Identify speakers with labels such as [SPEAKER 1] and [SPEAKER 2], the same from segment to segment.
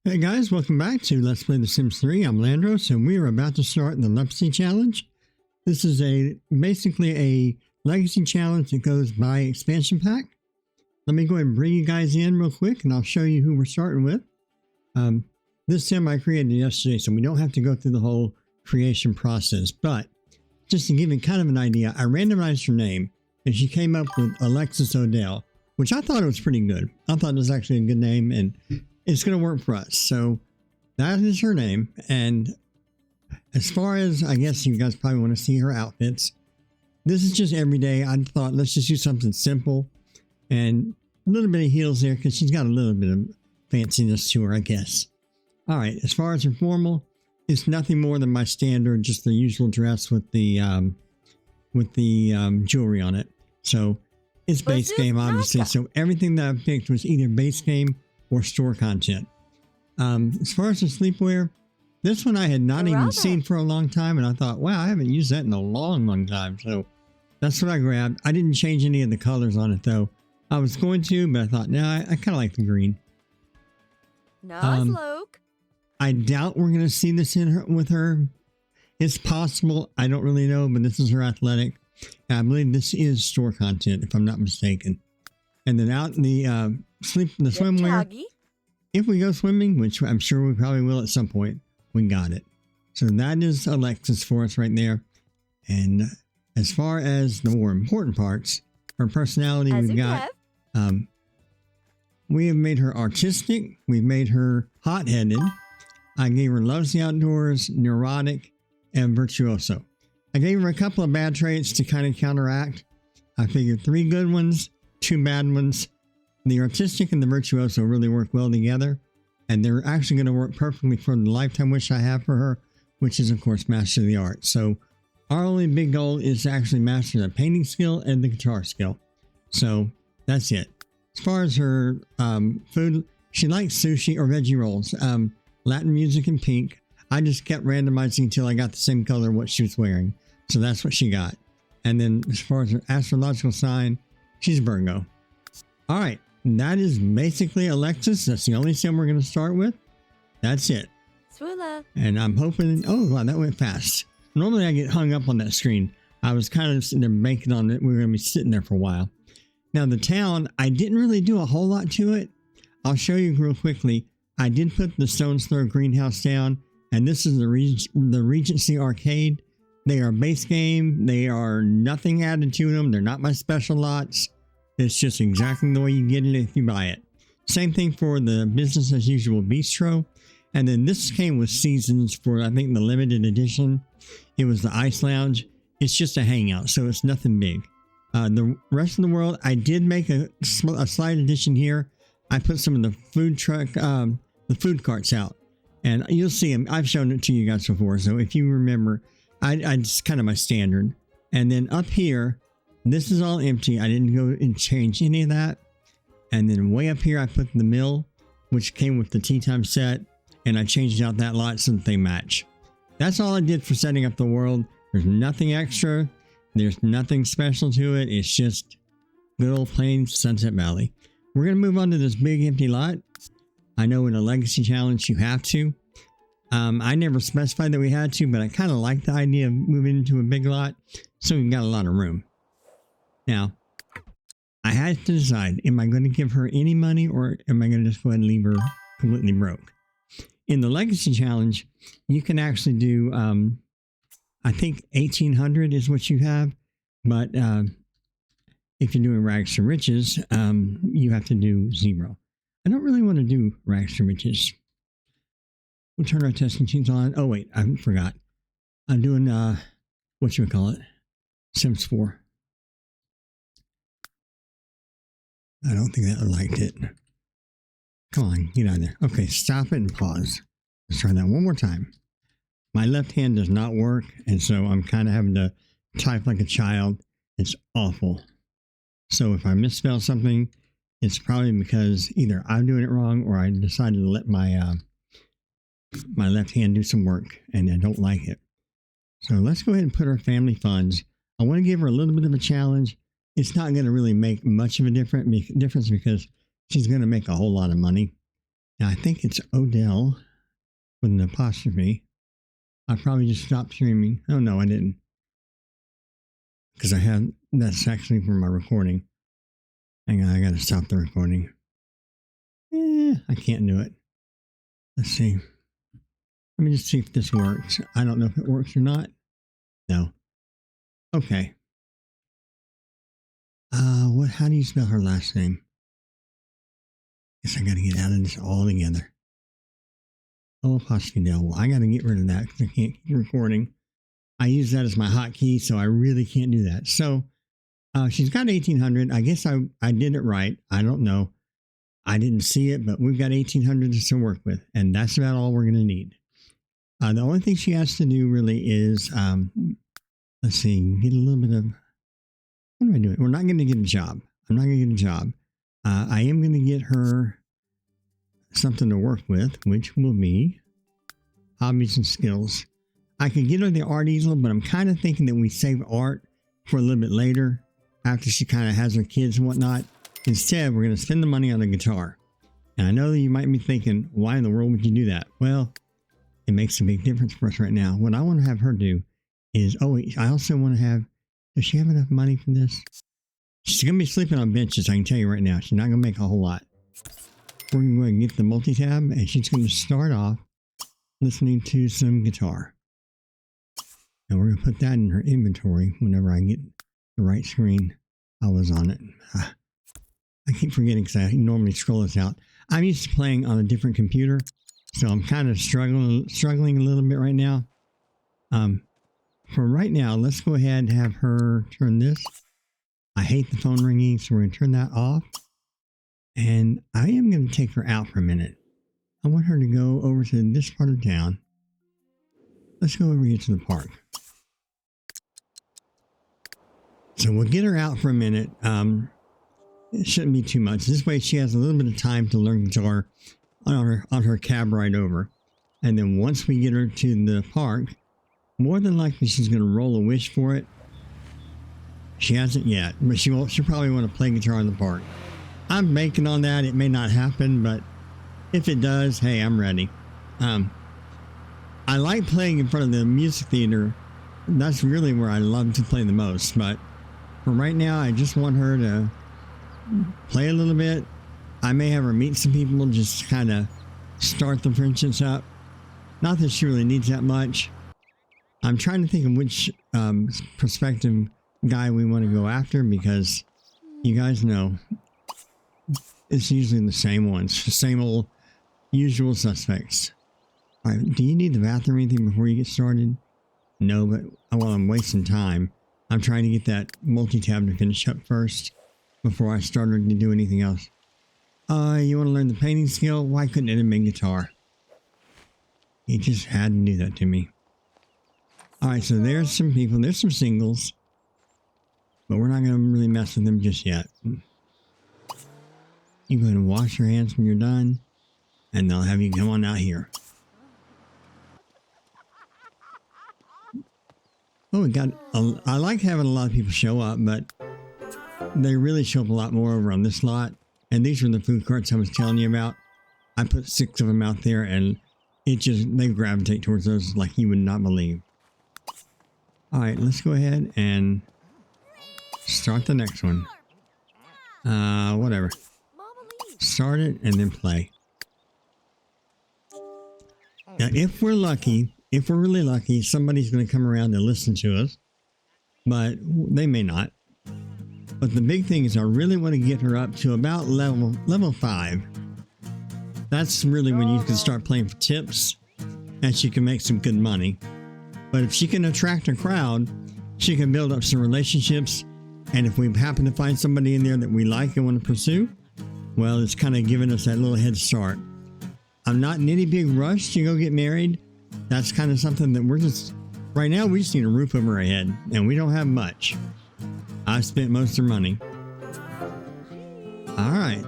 [SPEAKER 1] Hey guys, welcome back to Let's Play The Sims 3. I'm Landros, and we are about to start the Lepacy challenge. This is basically a legacy challenge that goes by expansion pack. Let me go ahead and bring you guys in real quick, and I'll show you who we're starting with. This sim I created yesterday, so we don't have to go through the whole creation process. But just to give you kind of an idea, I randomized her name, and she came up with Alexis Odell, which I thought it was pretty good. I thought it was actually a good name, and it's going to work for us. So that is her name. And as far as, I guess you guys probably want to see her outfits, this is just every day. I thought, let's just do something simple and a little bit of heels there because she's got a little bit of fanciness to her, I guess. All right. As far as her formal, it's nothing more than my standard, just the usual dress with the jewelry on it. So it's base game, obviously. So everything that I picked was either base game or store content. As far as the sleepwear, this one I had not even seen for a long time, and I thought, wow, I haven't used that in a long time. So that's what I grabbed. I didn't change any of the colors on it though. I was going to, but I thought, no, I kind of like the green. I doubt we're going to see this with her. It's possible. I don't really know, but this is her athletic. And I believe this is store content, if I'm not mistaken. And then out in the swimwear, if we go swimming, which I'm sure we probably will at some point, we got it. So that is Alexis for us right there. And as far as the more important parts, her personality, we've got, we have made her artistic. We've made her hot-headed. I gave her loves the outdoors, neurotic, and virtuoso. I gave her a couple of bad traits to kind of counteract. I figured 3 good ones, 2 bad ones. The artistic and the virtuoso really work well together, and they're actually going to work perfectly for the lifetime wish I have for her, which is, of course, master the art. So our only big goal is to actually master the painting skill and the guitar skill. So that's it. As far as her food, she likes sushi or veggie rolls, Latin music and pink. I just kept randomizing until I got the same color what she was wearing. So that's what she got. And then as far as her astrological sign, she's Virgo. All right. That is basically Alexis. That's the only sim we're going to start with. That's it. And I'm hoping... Oh, wow, that went fast. Normally I get hung up on that screen. I was kind of sitting there banking on it. We were going to be sitting there for a while. Now, the town, I didn't really do a whole lot to it. I'll show you real quickly. I did put the Stone's Throw greenhouse down. And this is the Regency Arcade. They are base game. They are nothing added to them. They're not my special lots. It's just exactly the way you get it if you buy it. Same thing for the business as usual bistro. And then this came with seasons for, I think, the limited edition. It was the Ice Lounge. It's just a hangout, so it's nothing big. The rest of the world, I did make a slight addition here. I put some of the food truck, the food carts out. And you'll see them. I've shown it to you guys before. So if you remember, I just kind of my standard. And then up here, this is all empty. I didn't go and change any of that. And then way up here, I put the mill, which came with the tea time set. And I changed out that lot so that they match. That's all I did for setting up the world. There's nothing extra. There's nothing special to it. It's just good old plain Sunset Valley. We're going to move on to this big empty lot. I know in a legacy challenge, you have to. I never specified that we had to, but I kind of like the idea of moving into a big lot. So we've got a lot of room. Now, I had to decide, am I going to give her any money or am I going to just go ahead and leave her completely broke? In the Legacy Challenge, you can actually do, I think 1,800 is what you have. But if you're doing Rags to Riches, you have to do 0. I don't really want to do Rags to Riches. We'll turn our testing sheets on. Oh, wait, I forgot. I'm doing, what you call it? Sims 4. I don't think that liked it. Come on, get out of there. Okay, stop it and pause. Let's try that one more time. My left hand does not work, and so I'm kind of having to type like a child. It's awful. So if I misspell something, it's probably because either I'm doing it wrong or I decided to let my my left hand do some work, and I don't like it. So let's go ahead and put our family funds. I want to give her a little bit of a challenge. it's not going to really make much of a difference because she's going to make a whole lot of money. Now, I think it's Odell with an apostrophe. I probably just stopped streaming. Oh, no, I didn't. Because that's actually for my recording. Hang on, I got to stop the recording. I can't do it. Let's see. Let me just see if this works. I don't know if it works or not. No. Okay. How do you spell her last name? Guess I got to get out of this altogether. Oh, apostrophe Del. Well, I got to get rid of that because I can't keep recording. I use that as my hotkey, so I really can't do that. So she's got 1,800. I guess I did it right. I don't know. I didn't see it, but we've got 1,800 to work with, and that's about all we're going to need. The only thing she has to do really is, let's see, get a little bit of, what am I doing? We're not going to get a job. I'm not going to get a job. I am going to get her something to work with, which will be hobbies and skills. I could get her the art easel, but I'm kind of thinking that we save art for a little bit later after she kind of has her kids and whatnot. Instead, we're going to spend the money on the guitar. And I know that you might be thinking, why in the world would you do that? Well, it makes a big difference for us right now. What I want to have her do is, I also want to have, does she have enough money for this? She's going to be sleeping on benches, I can tell you right now. She's not going to make a whole lot. We're going to get the multi-tab, and she's going to start off listening to some guitar. And we're going to put that in her inventory whenever I get the right screen. I was on it. I keep forgetting because I normally scroll this out. I'm used to playing on a different computer, so I'm kind of struggling a little bit right now. For right now, let's go ahead and have her turn this. I hate the phone ringing, so we're going to turn that off. And I am going to take her out for a minute. I want her to go over to this part of town. Let's go over here to the park. So we'll get her out for a minute. It shouldn't be too much. This way she has a little bit of time to learn guitar on her cab ride over. And then once we get her to the park, more than likely she's going to roll a wish for it. She hasn't yet, but she'll probably want to play guitar in the park. I'm banking on that. It may not happen, but if it does, hey, I'm ready. I like playing in front of the music theater. That's really where I love to play the most. But for right now, I just want her to play a little bit. I may have her meet some people, just kind of start the friendships up. Not that she really needs that much. I'm trying to think of which prospective guy we want to go after, because you guys know it's usually the same ones, the same old usual suspects. All right, do you need the bathroom or anything before you get started? No, but while I'm wasting time, I'm trying to get that multi-tab to finish up first before I started to do anything else. You want to learn the painting skill? Why couldn't it have been guitar? He just had to do that to me. All right, so there's some people. There's some singles. But we're not going to really mess with them just yet. You go ahead and wash your hands when you're done. And they'll have you come on out here. Oh, I like having a lot of people show up, but they really show up a lot more over on this lot. And these are the food carts I was telling you about. I put 6 of them out there, and they gravitate towards those like you would not believe. All right, let's go ahead and start the next one. Whatever. Start it and then play. Now, if we're really lucky, somebody's going to come around and listen to us. But they may not. But the big thing is I really want to get her up to about level 5. That's really when you can start playing for tips and she can make some good money. But if she can attract a crowd, she can build up some relationships. And if we happen to find somebody in there that we like and want to pursue, well, it's kind of giving us that little head start. I'm not in any big rush to go get married. That's kind of something that right now we just need a roof over our head, and we don't have much. I spent most of our money. All right.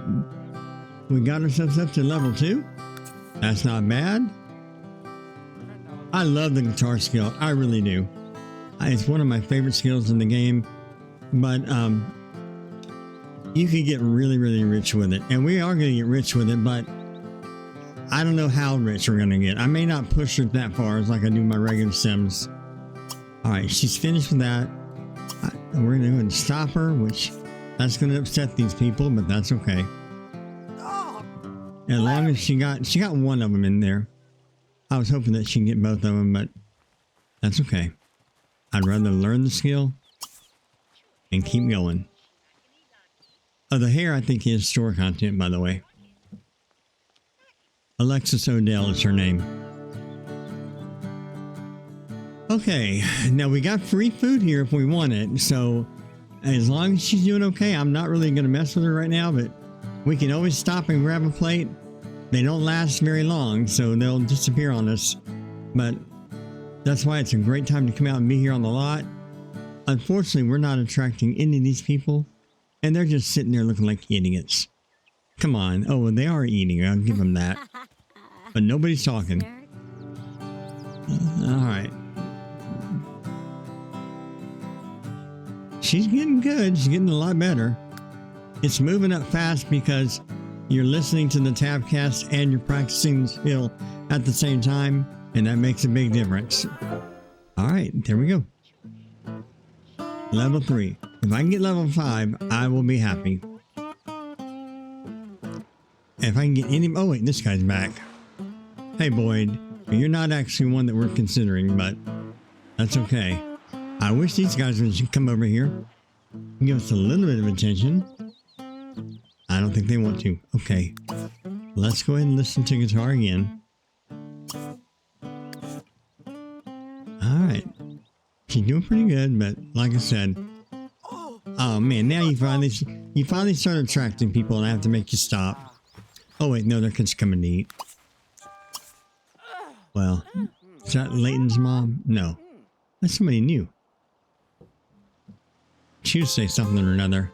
[SPEAKER 1] We got ourselves up to level 2. That's not bad. I love the guitar skill. I really do. It's one of my favorite skills in the game. But you could get really, really rich with it. And we are going to get rich with it, but I don't know how rich we're going to get. I may not push it that far as like I do my regular Sims. All right, she's finished with that. We're going to go ahead and stop her, which that's going to upset these people, but that's okay. As long as she got one of them in there. I was hoping that she'd get both of them, but that's okay. I'd rather learn the skill and keep going. Oh, the hair I think is store content, by the way. Alexis Odell is her name. Okay, now we got free food here if we want it, so as long as she's doing okay, I'm not really going to mess with her right now, but we can always stop and grab a plate. They don't last very long, so they'll disappear on us, but that's why it's a great time to come out and be here on the lot. Unfortunately, we're not attracting any of these people, and they're just sitting there looking like idiots. Come on. Oh, well, they are eating. I'll give them that. But nobody's talking. All right. She's getting good. She's getting a lot better. It's moving up fast because you're listening to the Tabcast and you're practicing the skill at the same time, and that makes a big difference. All right, there we go. Level 3. If I can get level 5, I will be happy. If I can get any... Oh, wait, this guy's back. Hey, Boyd. You're not actually one that we're considering, but that's okay. I wish these guys would come over here. Give us a little bit of attention. I don't think they want to. Okay. Let's go ahead and listen to guitar again. Alright. She's doing pretty good, but like I said... Oh man, now you finally start attracting people and I have to make you stop. Oh wait, no, they're just coming to eat. Well, is that Leighton's mom? No. That's somebody new. She would say something or another.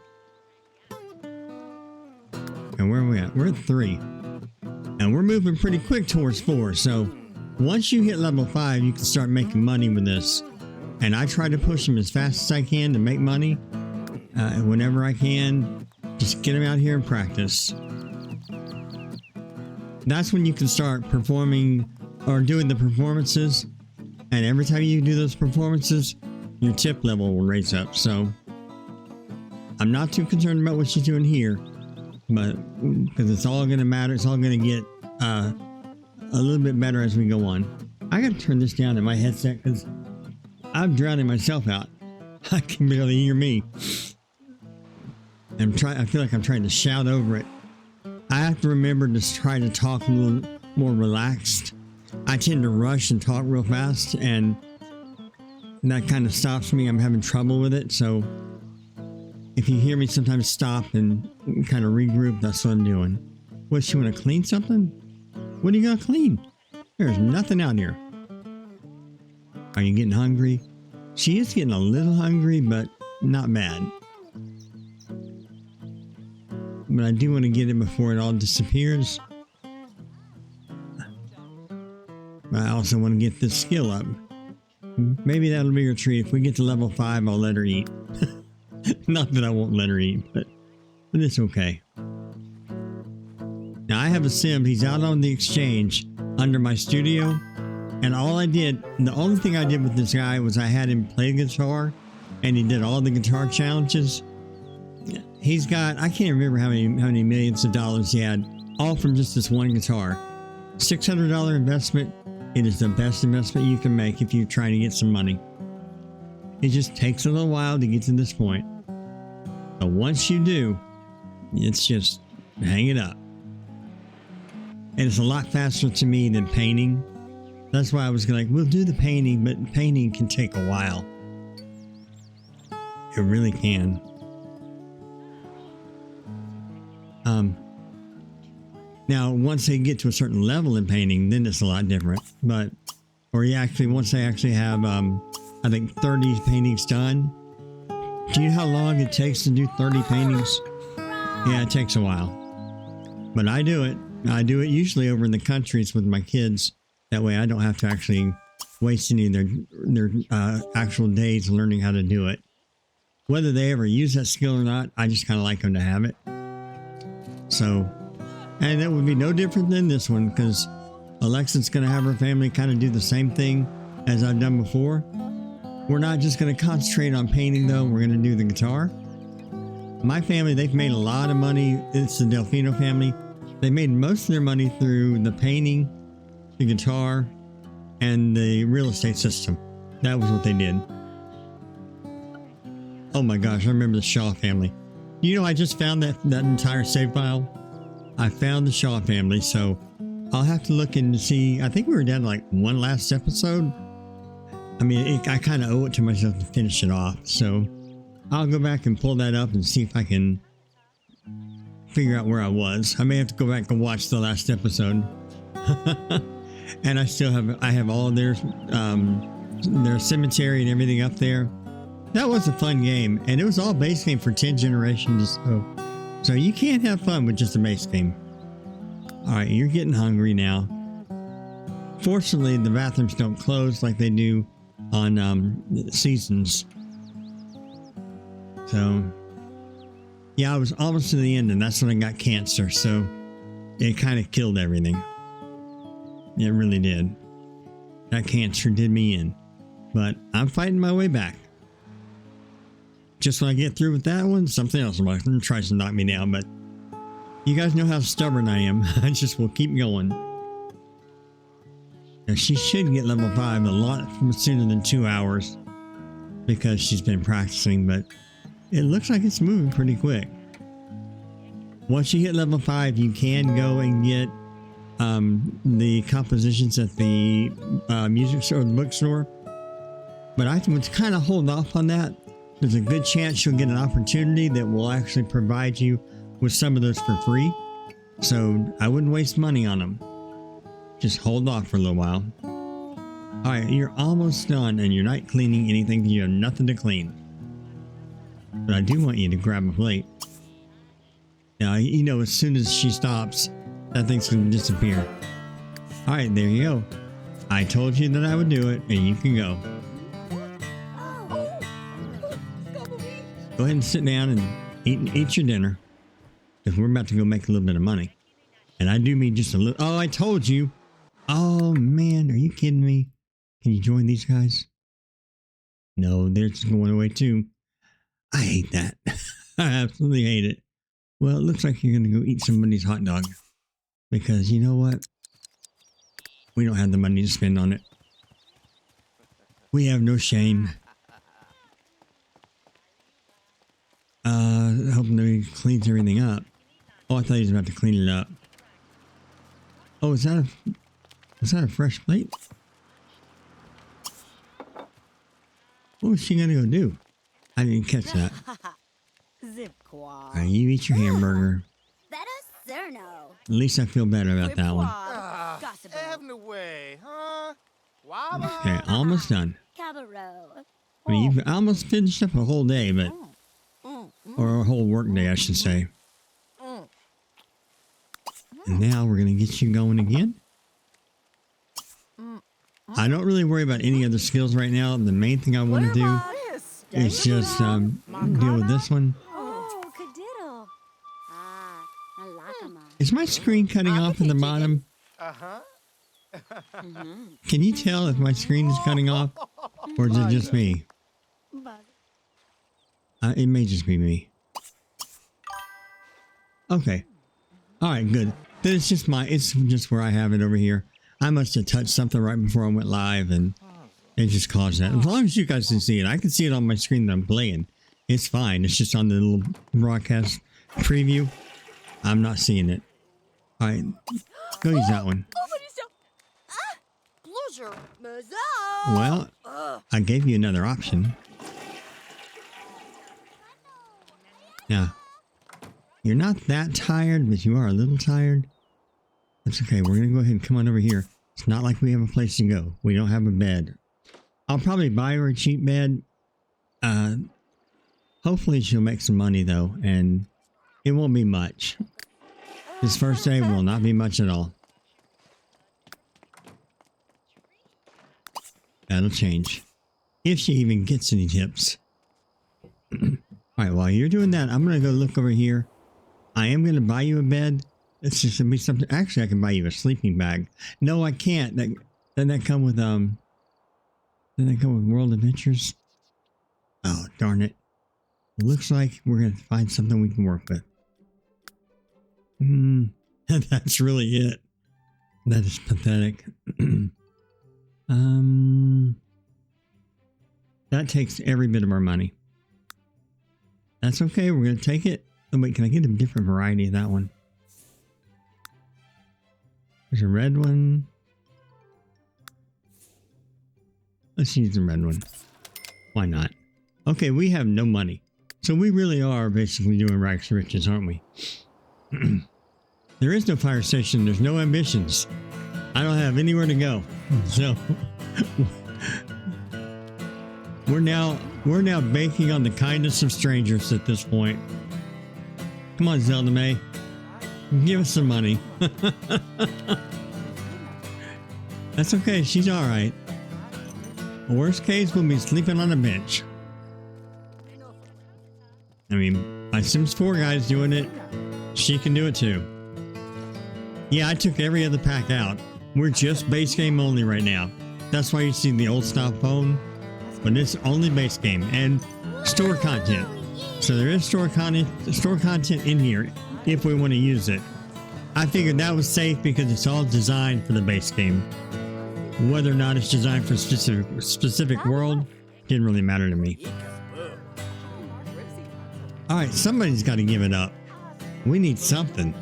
[SPEAKER 1] And where are we at? We're at 3. And we're moving pretty quick towards 4. So once you hit level 5, you can start making money with this. And I try to push them as fast as I can to make money. Whenever I can, just get them out here and practice. That's when you can start performing or doing the performances. And every time you do those performances, your tip level will raise up. So I'm not too concerned about what she's doing here. But because it's all going to matter, it's all going to get a little bit better as we go on. I got to turn this down in my headset because I'm drowning myself out. I can barely hear me. I feel like I'm trying to shout over it. I have to remember to try to talk a little more relaxed. I tend to rush and talk real fast, and that kind of stops me. I'm having trouble with it, so if you hear me sometimes stop and kind of regroup, that's what I'm doing. What, you want to clean something? What are you going to clean? There's nothing out here. Are you getting hungry? She is getting a little hungry, but not bad. But I do want to get it before it all disappears. But I also want to get this skill up. Maybe that'll be her treat. If we get to level 5, I'll let her eat. Not that I won't let her eat, but it's okay. Now I have a sim. He's out on the exchange under my studio. And the only thing I did with this guy was I had him play guitar. And he did all the guitar challenges. He's got, I can't remember how many millions of dollars he had, all from just this one guitar. $600 investment. It is the best investment you can make if you're trying to get some money. It just takes a little while to get to this point. But once you do, it's just hang it up. And it's a lot faster to me than painting. That's why I was like, we'll do the painting, but painting can take a while. It really can. Now, once they get to a certain level in painting, then it's a lot different. But, once they actually have, I think 30 paintings done. Do you know how long it takes to do 30 paintings? Yeah, it takes a while. But I do it. I do it usually over in the countries with my kids. That way I don't have to actually waste any of their actual days learning how to do it. Whether they ever use that skill or not, I just kind of like them to have it. So, and it would be no different than this one, because Alexa's going to have her family kind of do the same thing as I've done before. We're not just going to concentrate on painting, though. We're going to do the guitar. My family, they've made a lot of money. It's the Delfino family. They made most of their money through the painting, the guitar, and the real estate system. That was what they did. Oh my gosh, I remember the Shaw family. You know, I just found that entire save file. I found the Shaw family, so I'll have to look in to see. I think we were down to like one last episode. I mean, I kind of owe it to myself to finish it off, so I'll go back and pull that up and see if I can figure out where I was. I may have to go back and watch the last episode. And I have all of their cemetery and everything up there. That was a fun game, and it was all base game for 10 generations. So you can't have fun with just a base game. All right, you're getting hungry now. Fortunately, the bathrooms don't close like they do on seasons. So, yeah, I was almost to the end, and that's when I got cancer. So it kind of killed everything. It really did. That cancer did me in, but I'm fighting my way back. Just when I get through with that one, something else tries to knock me down, but you guys know how stubborn I am. I just will keep going. Now, she should get level 5 a lot sooner than 2 hours because she's been practicing, but it looks like it's moving pretty quick. Once you hit level 5, you can go and get the compositions at the music store, the bookstore. But I would kind of hold off on that. There's a good chance you'll get an opportunity that will actually provide you with some of those for free. So I wouldn't waste money on them. Just hold off for a little while. All right, you're almost done and you're not cleaning anything. You have nothing to clean. But I do want you to grab a plate. Now, you know, as soon as she stops, that thing's going to disappear. All right, there you go. I told you that I would do it, and you can go. Go ahead and sit down and eat your dinner, because we're about to go make a little bit of money. And I do mean just a little. Oh, I told you. Oh, man, are you kidding me? Can you join these guys? No, they're just going away too. I hate that. I absolutely hate it. Well, it looks like you're going to go eat somebody's hot dog. Because you know what? We don't have the money to spend on it. We have no shame. Hoping that he cleans everything up. Oh, I thought he was about to clean it up. Oh, is that a fresh plate? What was she going to go do? I didn't catch that. Alright, you eat your hamburger. At least I feel better about that one. Okay, almost done. I mean, you've almost finished up a whole day, but... Or a whole work day, I should say. And now we're going to get you going again. I don't really worry about any other skills right now. The main thing I want to do is just deal with this one. Is my screen cutting off at the bottom? Can you tell if my screen is cutting off? Or is it just me? It may just be me. Okay. Alright, good. Then it's just where I have it over here. I must have touched something right before I went live and it just caused that. As long as you guys can see it. I can see it on my screen that I'm playing. It's fine. It's just on the little broadcast preview. I'm not seeing it. Alright. Go use that one. Well, I gave you another option. Now, you're not that tired, but you are a little tired. That's okay. We're going to go ahead and come on over here. It's not like we have a place to go. We don't have a bed. I'll probably buy her a cheap bed. Hopefully she'll make some money, though, and it won't be much. This first day will not be much at all. That'll change. If she even gets any tips. All right, while you're doing that, I'm going to go look over here. I am going to buy you a bed. It's just going to be something. Actually, I can buy you a sleeping bag. No, I can't. Doesn't that come with, doesn't that come with World Adventures? Oh, darn it. It looks like we're going to find something we can work with. That's really it. That is pathetic. That takes every bit of our money. That's okay. We're going to take it. Oh, wait, can I get a different variety of that one? There's a red one. Let's use the red one. Why not? Okay, we have no money. So we really are basically doing rags to riches, aren't we? There is no fire station. There's no ambitions. I don't have anywhere to go. So we're now banking on the kindness of strangers at this point. Come on, Zelda May. Give us some money. That's okay. She's all right. Worst case, we'll be sleeping on a bench. I mean, my Sims 4 guy's doing it. She can do it too. Yeah, I took every other pack out. We're just base game only right now. That's why you see the old style phone. But it's only base game and store content. So there is store content in here if we want to use it. I figured that was safe because it's all designed for the base game. Whether or not it's designed for a specific world didn't really matter to me. All right, somebody's got to give it up. We need something.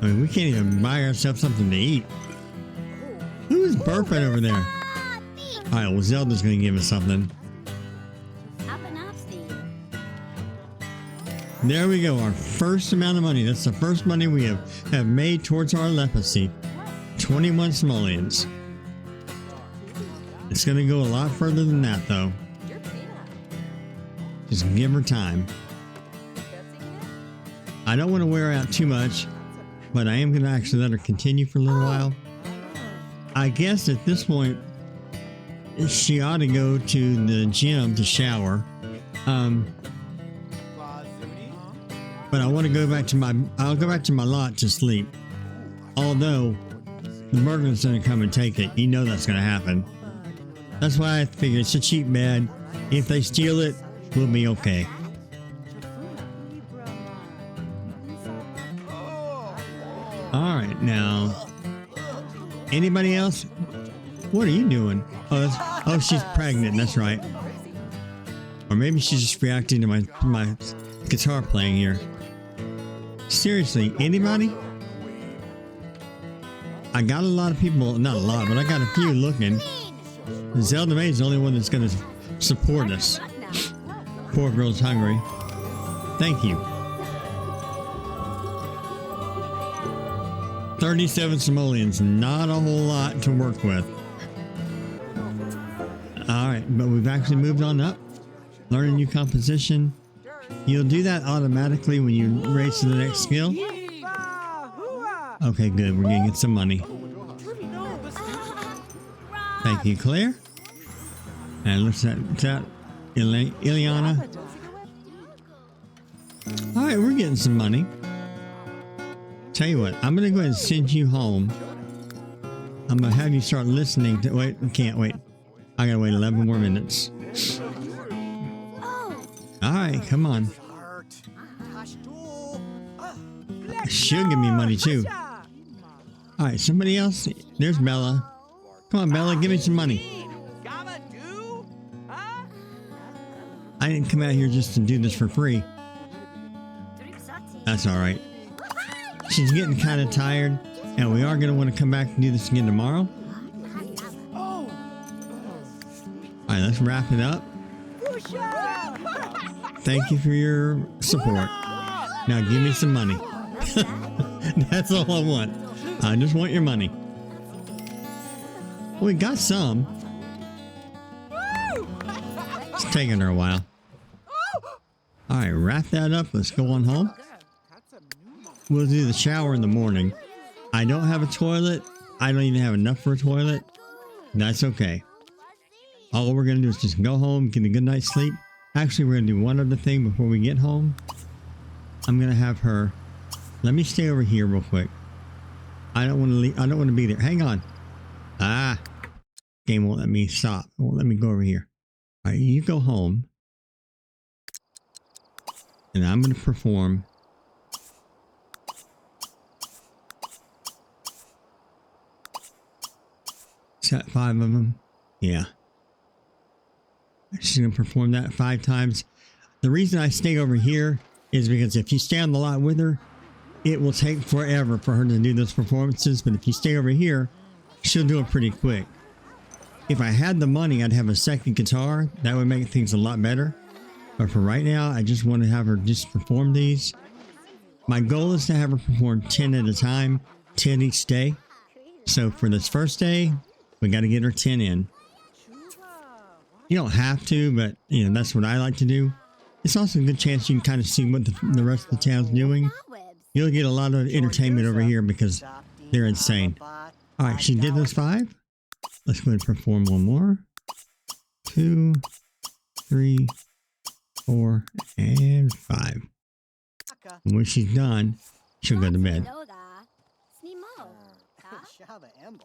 [SPEAKER 1] I mean, we can't even buy ourselves something to eat. Who's burping over there? All right, well, Zelda's going to give us something. There we go, our first amount of money. That's the first money we have made towards our Lepacy. 21 simoleons. It's going to go a lot further than that, though. Just give her time. I don't want to wear out too much, but I am going to actually let her continue for a little while. I guess at this point, she ought to go to the gym to shower. But I want to go back to I'll go back to my lot to sleep. Although, the burglar's going to come and take it. You know that's going to happen. That's why I figure it's a cheap bed. If they steal it, we'll be okay. Alright, now, anybody else? What are you doing? Oh, she's pregnant, that's right. Or maybe she's just reacting to my guitar playing here. Seriously, anybody? I got a lot of people, not a lot, but I got a few looking. Zelda May is the only one that's going to support us. Poor girl's hungry. Thank you. 37 simoleons, not a whole lot to work with. Alright, but we've actually moved on up. Learn a new composition. You'll do that automatically when you raise to the next skill. Okay, good. We're going to get some money. Thank you, Claire. And looks at that, Ileana. Alright, we're getting some money. Tell you what, I'm going to go ahead and send you home. I'm going to have you start listening to... Wait, we can't wait. I got to wait 11 more minutes. Alright, come on. She'll give me money too. Alright, somebody else? There's Bella. Come on, Bella, give me some money. I didn't come out here just to do this for free. That's alright. She's getting kind of tired, and we are going to want to come back and do this again tomorrow. Alright, let's wrap it up. Thank you for your support. Now give me some money. That's all I want. I just want your money. We got some. It's taking her a while. Alright, wrap that up. Let's go on home. We'll do the shower in the morning. I don't have a toilet. I don't even have enough for a toilet. That's okay. All we're going to do is just go home, get a good night's sleep, Actually, we're gonna do one other thing before we get home. I'm gonna have her. Let me stay over here real quick. I don't want to leave. I don't want to be there. Hang on. Ah, game won't let me stop. It won't let me go over here. All right, you go home, and I'm gonna perform. Is that 5 of them? Yeah. She's gonna perform that 5 times. The reason I stay over here is because if you stay on the lot with her, it will take forever for her to do those performances. But if you stay over here, she'll do it pretty quick. If I had the money, I'd have a second guitar. That would make things a lot better. But for right now, I just want to have her just perform these. My goal is to have her perform 10 at a time, 10 each day. So for this first day, we got to get her 10 in. You don't have to, but you know, that's what I like to do. It's also a good chance you can kind of see what the rest of the town's doing. You'll get a lot of entertainment over here because they're insane. All right, she did those 5. Let's go ahead and perform one more. 2, 3, 4, and 5. And when she's done, she'll go to bed.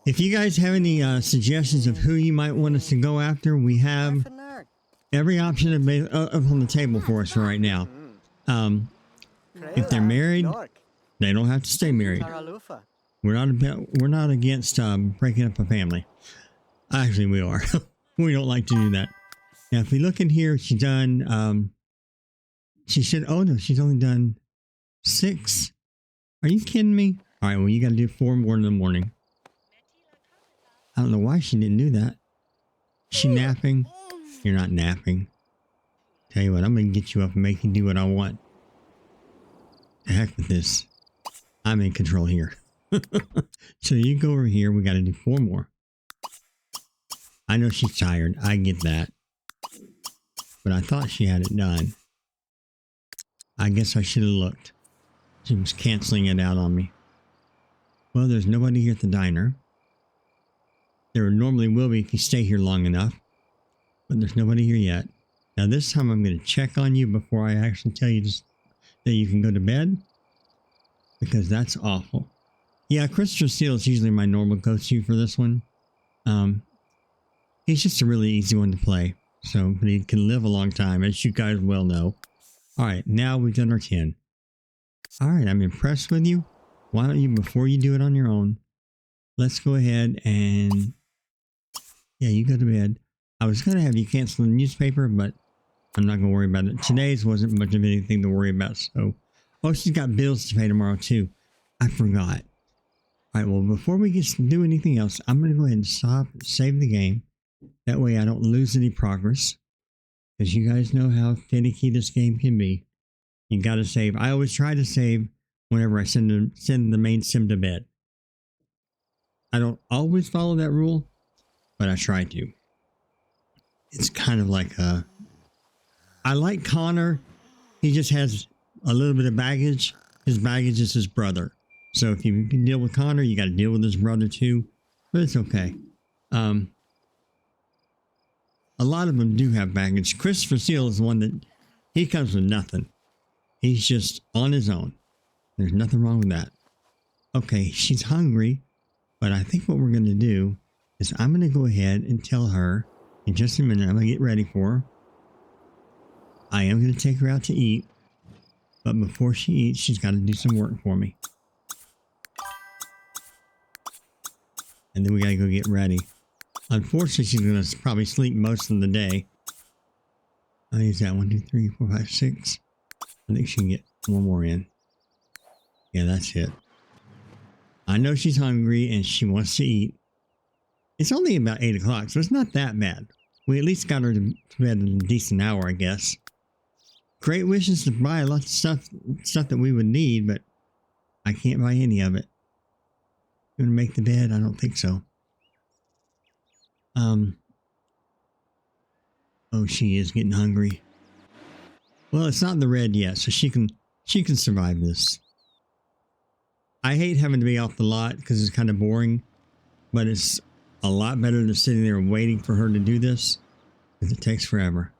[SPEAKER 1] If you guys have any suggestions of who you might want us to go after, we have every option up on the table for us right now. If they're married, they don't have to stay married. We're not against breaking up a family. Actually, we are. We don't like to do that. Now, if we look in here, she's done. She should. Oh no, she's only done 6. Are you kidding me? All right. Well, you got to do 4 more in the morning. I don't know why she didn't do that. She napping? You're not napping. Tell you what, I'm going to get you up and make you do what I want. The heck with this. I'm in control here. So you go over here. We got to do 4 more. I know she's tired. I get that. But I thought she had it done. I guess I should have looked. She was canceling it out on me. Well, there's nobody here at the diner. There normally will be if you stay here long enough. But there's nobody here yet. Now this time I'm going to check on you before I actually tell you that you can go to bed. Because that's awful. Yeah, Christopher Steele is usually my normal go-to for this one. He's just a really easy one to play. So, but he can live a long time, as you guys well know. Alright, now we've done our 10. Alright, I'm impressed with you. Why don't you, before you do it on your own, let's go ahead and... Yeah, you go to bed. I was going to have you cancel the newspaper, but I'm not going to worry about it. Today's wasn't much of anything to worry about, so... Oh, she's got bills to pay tomorrow, too. I forgot. Alright, well, before we do anything else, I'm going to go ahead and stop, save the game. That way I don't lose any progress. Because you guys know how finicky this game can be. You got to save. I always try to save whenever I send the main sim to bed. I don't always follow that rule, but I try to. It's kind of like I like Connor. He just has a little bit of baggage. His baggage is his brother. So if you can deal with Connor, you got to deal with his brother too. But it's okay. A lot of them do have baggage. Christopher Steele is the one that he comes with nothing. He's just on his own. There's nothing wrong with that. Okay, she's hungry, but I think what we're going to do is I'm going to go ahead and tell her in just a minute. I'm going to get ready for her. I am going to take her out to eat, but before she eats, she's got to do some work for me. And then we got to go get ready. Unfortunately, she's going to probably sleep most of the day. I use that 1, 2, 3, 4, 5, 6. I think she can get 1 more in. Yeah, that's it. I know she's hungry and she wants to eat. It's only about 8 o'clock, so it's not that bad. We at least got her to bed in a decent hour, I guess. Great wishes to buy lots of stuff that we would need, but I can't buy any of it. You want to make the bed? I don't think so. Oh, she is getting hungry. Well, it's not in the red yet, so she can survive this. I hate having to be off the lot because it's kind of boring, but it's a lot better than sitting there waiting for her to do this because it takes forever.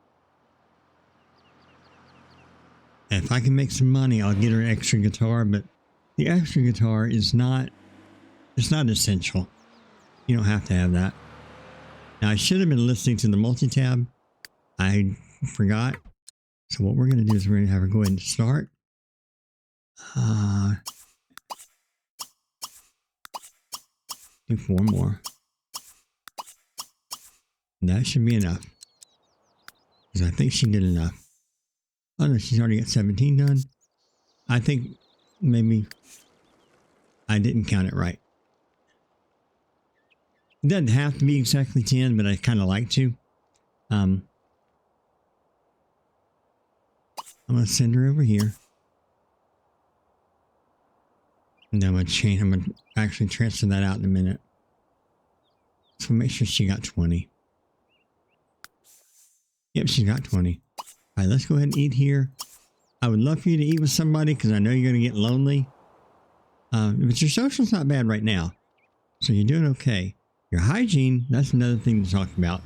[SPEAKER 1] If I can make some money, I'll get her an extra guitar, but the extra guitar is not, it's not essential. You don't have to have that. Now, I should have been listening to the multi-tab. I forgot. So what we're going to do is we're going to have her go ahead and start. Do 4 more. And that should be enough. Because I think she did enough. Oh no, she's already got 17 done. I think maybe I didn't count it right. It doesn't have to be exactly 10, but I kind of like to. I'm going to send her over here. And I'm going to actually transfer that out in a minute. So make sure she got 20. Yep, she got 20. All right, let's go ahead and eat here. I would love for you to eat with somebody because I know you're going to get lonely. But your social's not bad right now. So you're doing okay. Your hygiene, that's another thing to talk about.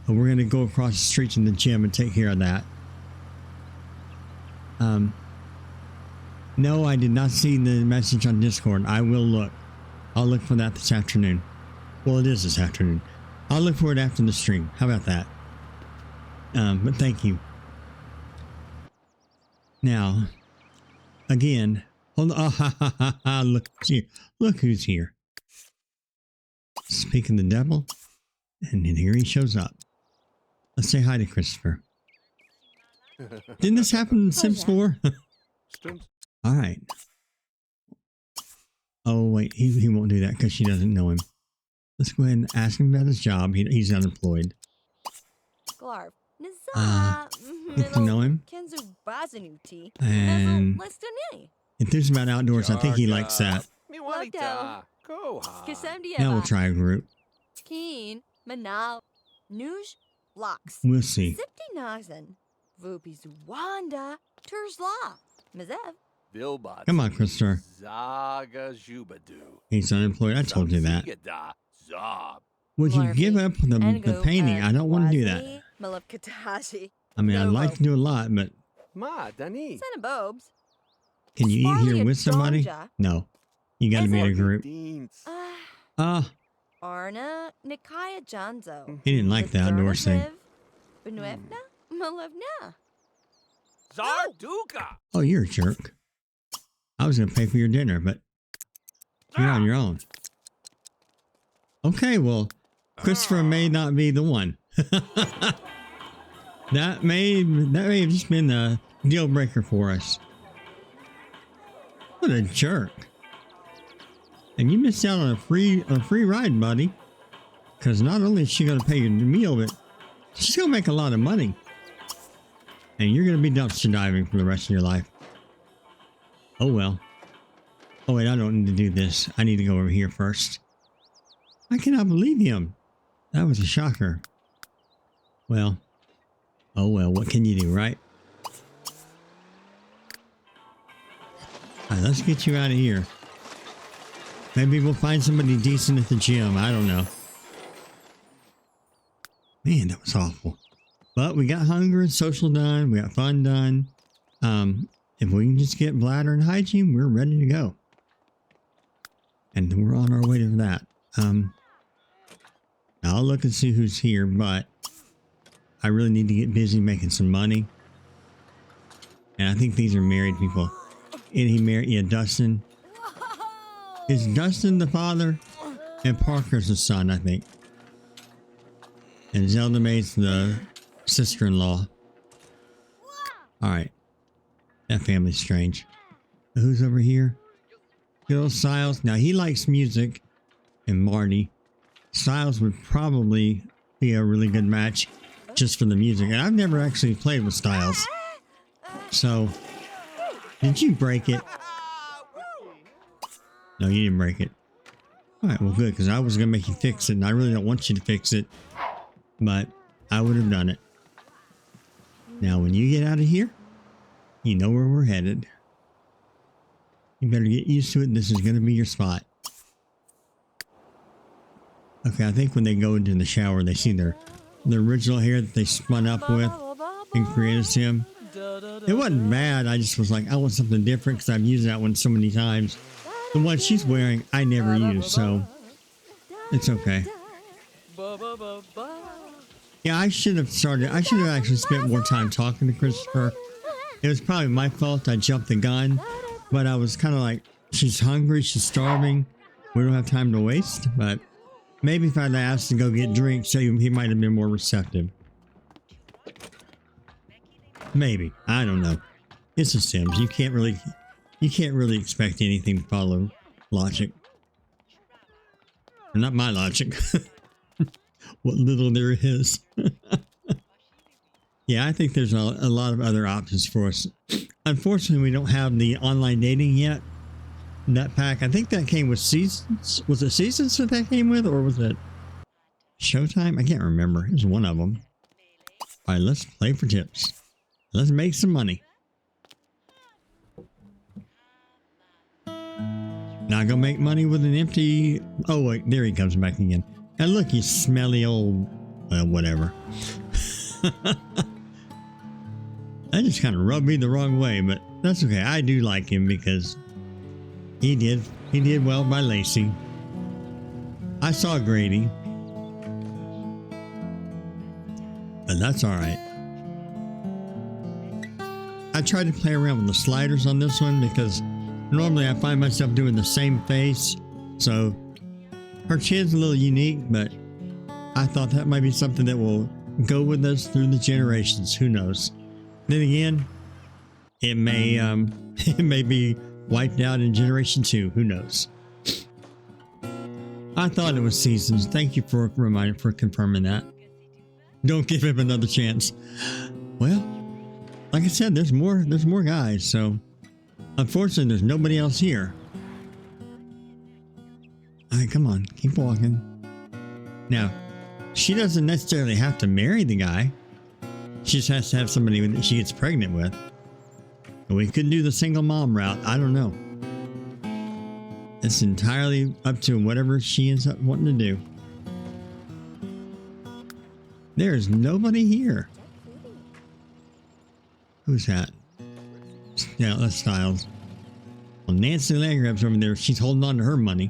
[SPEAKER 1] But we're going to go across the street to the gym and take care of that. No, I did not see the message on Discord. I will look. I'll look for that this afternoon. Well, it is this afternoon. I'll look for it after the stream. How about that? But thank you. Now, again, hold on. Look here. Look who's here. Speaking the devil, and then here he shows up. Let's say hi to Christopher. Didn't this happen in Sims 4? All right. Oh, wait. He won't do that because she doesn't know him. Let's go ahead and ask him about his job. He's unemployed. Get to know him. And enthused about outdoors. I think he likes that. Now we'll try a group. We'll see. Come on, Christopher. He's unemployed. I told you that. Would you give up the painting? I don't want to do that. I mean, I'd like to do a lot, but... Can you eat here with somebody? No. You gotta be in a group. He didn't like the outdoors thing. Oh, you're a jerk. I was gonna pay for your dinner, but you're on your own. Okay, well, Christopher may not be the one. That may have just been a deal breaker for us. What a jerk. And you missed out on a free ride, buddy. Because not only is she going to pay your meal, but she's going to make a lot of money. And you're going to be dumpster diving for the rest of your life. Oh, well. Oh, wait, I don't need to do this. I need to go over here first. I cannot believe him. That was a shocker. Well. Oh, well, what can you do, right? All right, let's get you out of here. Maybe we'll find somebody decent at the gym. I don't know. Man, that was awful. But we got hunger and social done. We got fun done. If we can just get bladder and hygiene, we're ready to go. And we're on our way to that. I'll look and see who's here, but I really need to get busy making some money. And I think these are married people. And he married, yeah, Dustin. Is Dustin the father? And Parker's the son, I think. And Zelda Mae's the sister-in-law. Alright. That family's strange. Who's over here? Bill Siles. Now, he likes music. And Marty. Siles would probably be a really good match just for the music. And I've never actually played with Styles. So, did you break it? No, you didn't break it. Alright, well good, because I was going to make you fix it, and I really don't want you to fix it. But, I would have done it. Now, when you get out of here, you know where we're headed. You better get used to it, this is going to be your spot. Okay, I think when they go into the shower, they see their original hair that they spun up with and created him. It wasn't bad. I just was like, I want something different because I've used that one so many times. The one she's wearing, I never use, so it's okay. Yeah, I should have actually spent more time talking to Christopher. It was probably my fault. I jumped the gun, but I was kind of like, she's hungry, she's starving. We don't have time to waste, but maybe if I'd asked to go get drinks, he might have been more receptive. Maybe. I don't know. It's a Sims. You can't really expect anything to follow logic. Not my logic. What little there is. Yeah, I think there's a lot of other options for us. Unfortunately, we don't have the online dating yet. That pack, I think that came with Seasons. Was it Seasons that came with, or was it Showtime? I can't remember. It was one of them. All right, let's play for tips. Let's make some money. Not gonna make money with an empty... Oh, wait, there he comes back again. And look, you smelly old... whatever. That just kind of rubbed me the wrong way, but that's okay. I do like him because he did well by Lacey. I saw Grady. But that's all right. I tried to play around with the sliders on this one because normally I find myself doing the same face. So her chin's a little unique, but I thought that might be something that will go with us through the generations. Who knows? Then again, it may be wiped out in generation 2. Who knows? I thought it was Seasons. Thank you for confirming that. Don't give him another chance. Well, like I said, there's more guys, so unfortunately there's nobody else here. All right, come on, keep walking. Now, she doesn't necessarily have to marry the guy. She just has to have somebody that she gets pregnant with. We could do the single mom route. I don't know. It's entirely up to whatever she ends up wanting to do. There's nobody here. Who's that? Yeah, that's Styles. Well, Nancy Landgrab's over there. She's holding on to her money.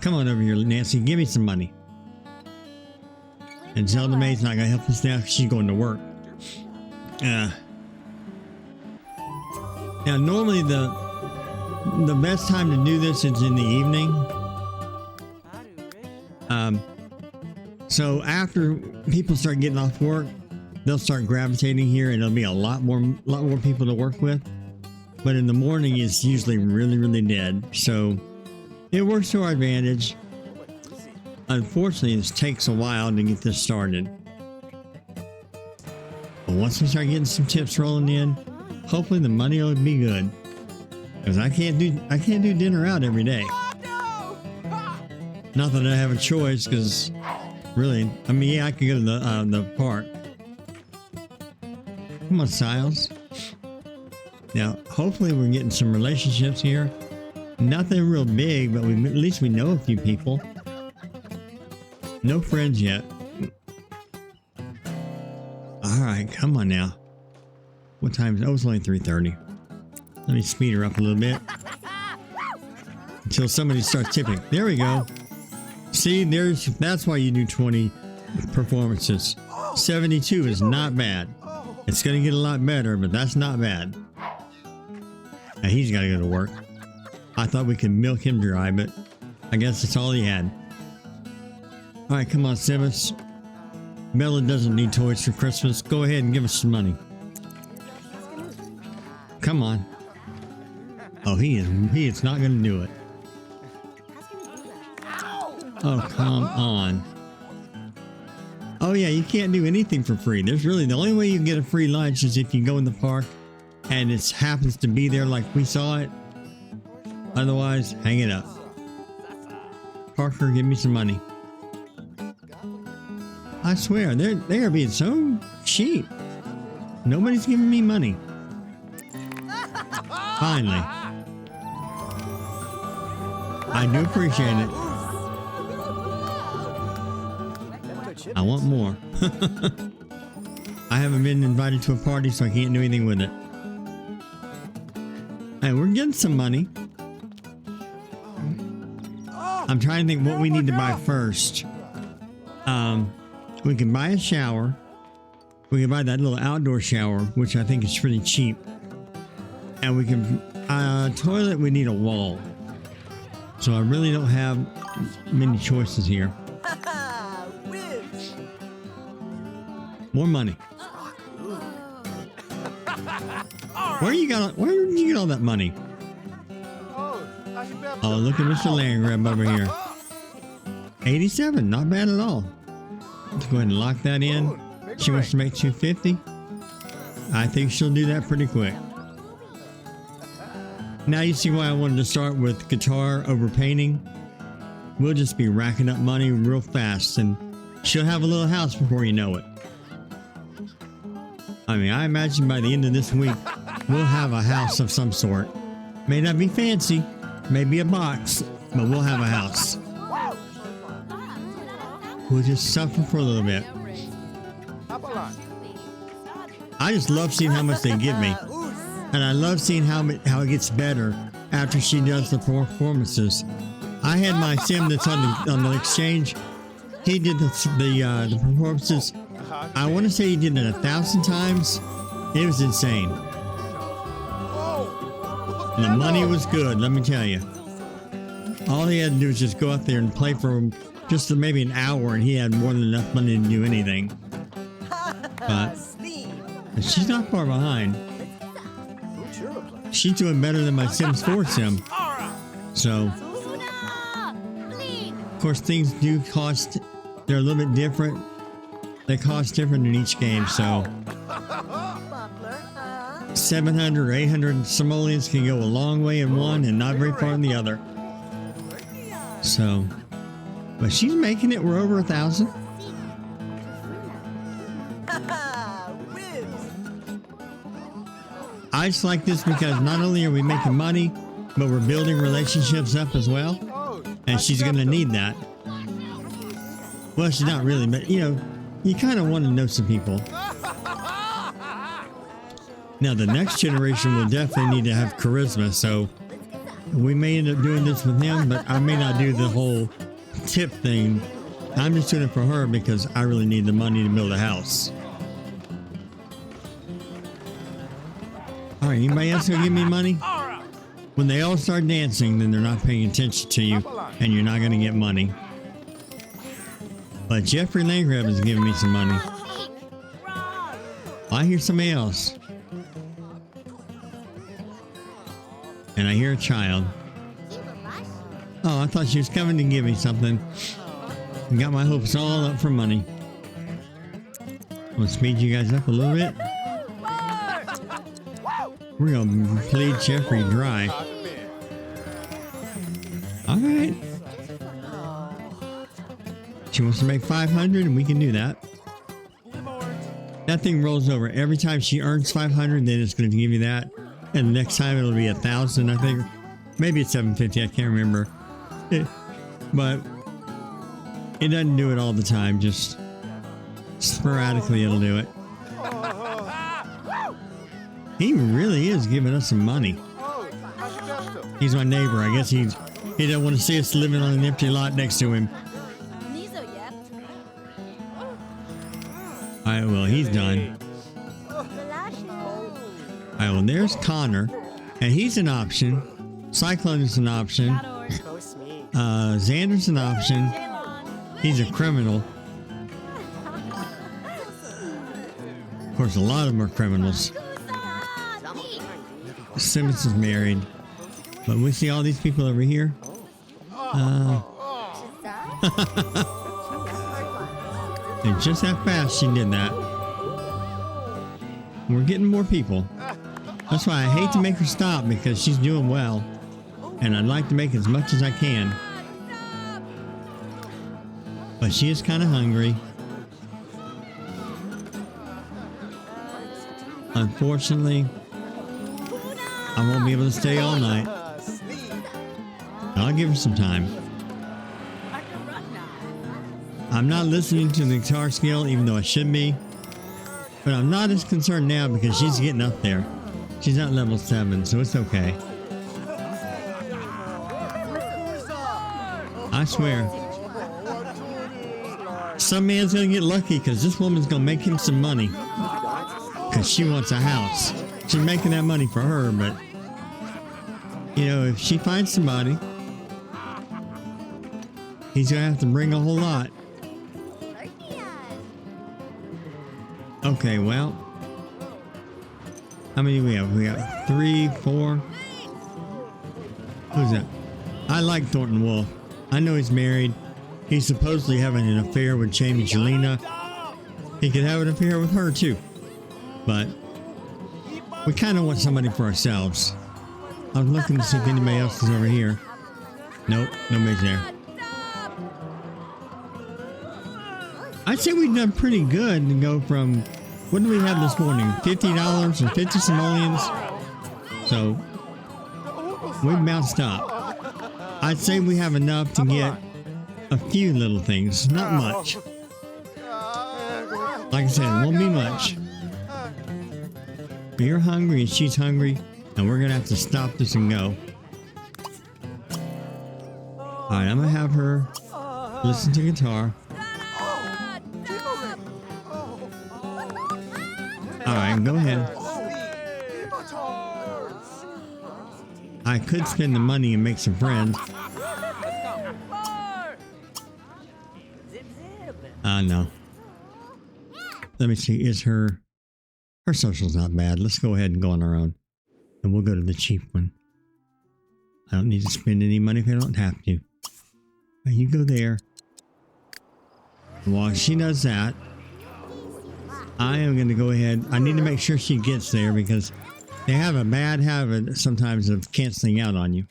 [SPEAKER 1] Come on over here, Nancy. Give me some money. And Zelda Mae's not going to help us now because she's going to work. Now, normally the best time to do this is in the evening. So after people start getting off work, they'll start gravitating here, and there'll be a lot more people to work with. But in the morning, it's usually really dead. So it works to our advantage. Unfortunately, it takes a while to get this started. But once we start getting some tips rolling in, hopefully the money will be good. Because I can't do dinner out every day. Not that I have a choice, because really, I mean, yeah, I could go to the park. Come on, Styles. Now, hopefully we're getting some relationships here. Nothing real big, but at least we know a few people. No friends yet. All right, come on now. What time is it? Oh, it's only 3:30. Let me speed her up a little bit. Until somebody starts tipping. There we go. See, that's why you do 20 performances. 72 is not bad. It's going to get a lot better, but that's not bad. Now he's got to go to work. I thought we could milk him dry, but I guess that's all he had. All right, come on, Simus. Bella doesn't need toys for Christmas. Go ahead and give us some money. Come on. Oh, he is not going to do it. Oh, come on. Oh, yeah, you can't do anything for free. There's really the only way you can get a free lunch is if you go in the park and it happens to be there like we saw it. Otherwise, hang it up. Parker, give me some money. I swear, they are being so cheap. Nobody's giving me money. Finally. I do appreciate it. I want more. I I haven't been invited to a party, so I can't do anything with it. And we're getting some money. I'm trying to think what we need to buy first. We can buy a shower. We can buy that little outdoor shower, which I think is pretty cheap. And we can, toilet, we need a wall. So I really don't have many choices here. More money. Where did you get all that money? Oh, look at Mr. Land Grab over here. 87, not bad at all. Let's go ahead and lock that in. She wants to make 250. I think she'll do that pretty quick. Now you see why I wanted to start with guitar over painting. We'll just be racking up money real fast, and she'll have a little house before you know it. I mean, I imagine by the end of this week, we'll have a house of some sort. May not be fancy, maybe a box, but we'll have a house. We'll just suffer for a little bit. I just love seeing how much they give me. And I love seeing how it gets better after she does the performances. I had my sim that's on the exchange. He did the performances. I want to say he did it 1,000 times. It was insane. The money was good, let me tell you. All he had to do was just go out there and play for just maybe an hour, and he had more than enough money to do anything. But she's not far behind. She's doing better than my Sims 4 sim. So, of course, things do cost. They're a little bit different. They cost different in each game. So, 700 or 800 simoleons can go a long way in one and not very far in the other. So, but she's making it. We're over 1,000. I just like this because not only are we making money, but we're building relationships up as well. And she's going to need that. Well, she's not really, but you know, you kind of want to know some people. Now, the next generation will definitely need to have charisma, so we may end up doing this with him, but I may not do the whole tip thing. I'm just doing it for her because I really need the money to build a house. All right, anybody else gonna give me money? When they all start dancing, then they're not paying attention to you, and you're not gonna get money. But Jeffrey Landgrab is giving me some money. I hear somebody else. And I hear a child. Oh, I thought she was coming to give me something. I got my hopes all up for money. We'll speed you guys up a little bit. We're gonna bleed Jeffrey dry. All right. She wants to make 500, and we can do that. That thing rolls over every time she earns 500. Then it's going to give you that, and the next time it'll be 1,000. I think maybe it's 750. I can't remember. But it doesn't do it all the time. Just sporadically, it'll do it. He really is giving us some money. He's my neighbor. I guess he doesn't want to see us living on an empty lot next to him. Alright, well, he's done. Alright, well, there's Connor. And he's an option. Cyclone is an option. Xander's an option. He's a criminal. Of course, a lot of them are criminals. Simmons is married. But we see all these people over here. And just how fast she did that. We're getting more people. That's why I hate to make her stop, because she's doing well. And I'd like to make as much as I can. But she is kind of hungry. Unfortunately, I won't be able to stay all night. I'll give her some time. I'm not listening to the guitar scale, even though I should be. But I'm not as concerned now because she's getting up there. She's not level 7, so it's okay. I swear. Some man's gonna get lucky because this woman's gonna make him some money. Because she wants a house. She's making that money for her, but you know, if she finds somebody, he's gonna have to bring a whole lot. Okay, well, how many we have? We got 3, 4. Who's that? I like Thornton Wolf. I know he's married. He's supposedly having an affair with Jamie Jelena. He could have an affair with her too. But we kind of want somebody for ourselves. I was looking to see if anybody else is over here. Nope, nobody's there. I'd say we've done pretty good to go from, what did we have this morning? $50 or 50 simoleons? So we've bounced up. I'd say we have enough to get a few little things, not much. Like I said, it won't be much. But you're hungry and she's hungry, and we're gonna have to stop this and go. Alright, I'm gonna have her listen to guitar. Alright, go ahead. I could spend the money and make some friends. No. Let me see. Is her social's not bad. Let's go ahead and go on our own. And we'll go to the cheap one. I don't need to spend any money if I don't have to. Now you go there. And while she does that, I am going to go ahead. I need to make sure she gets there because they have a bad habit sometimes of canceling out on you.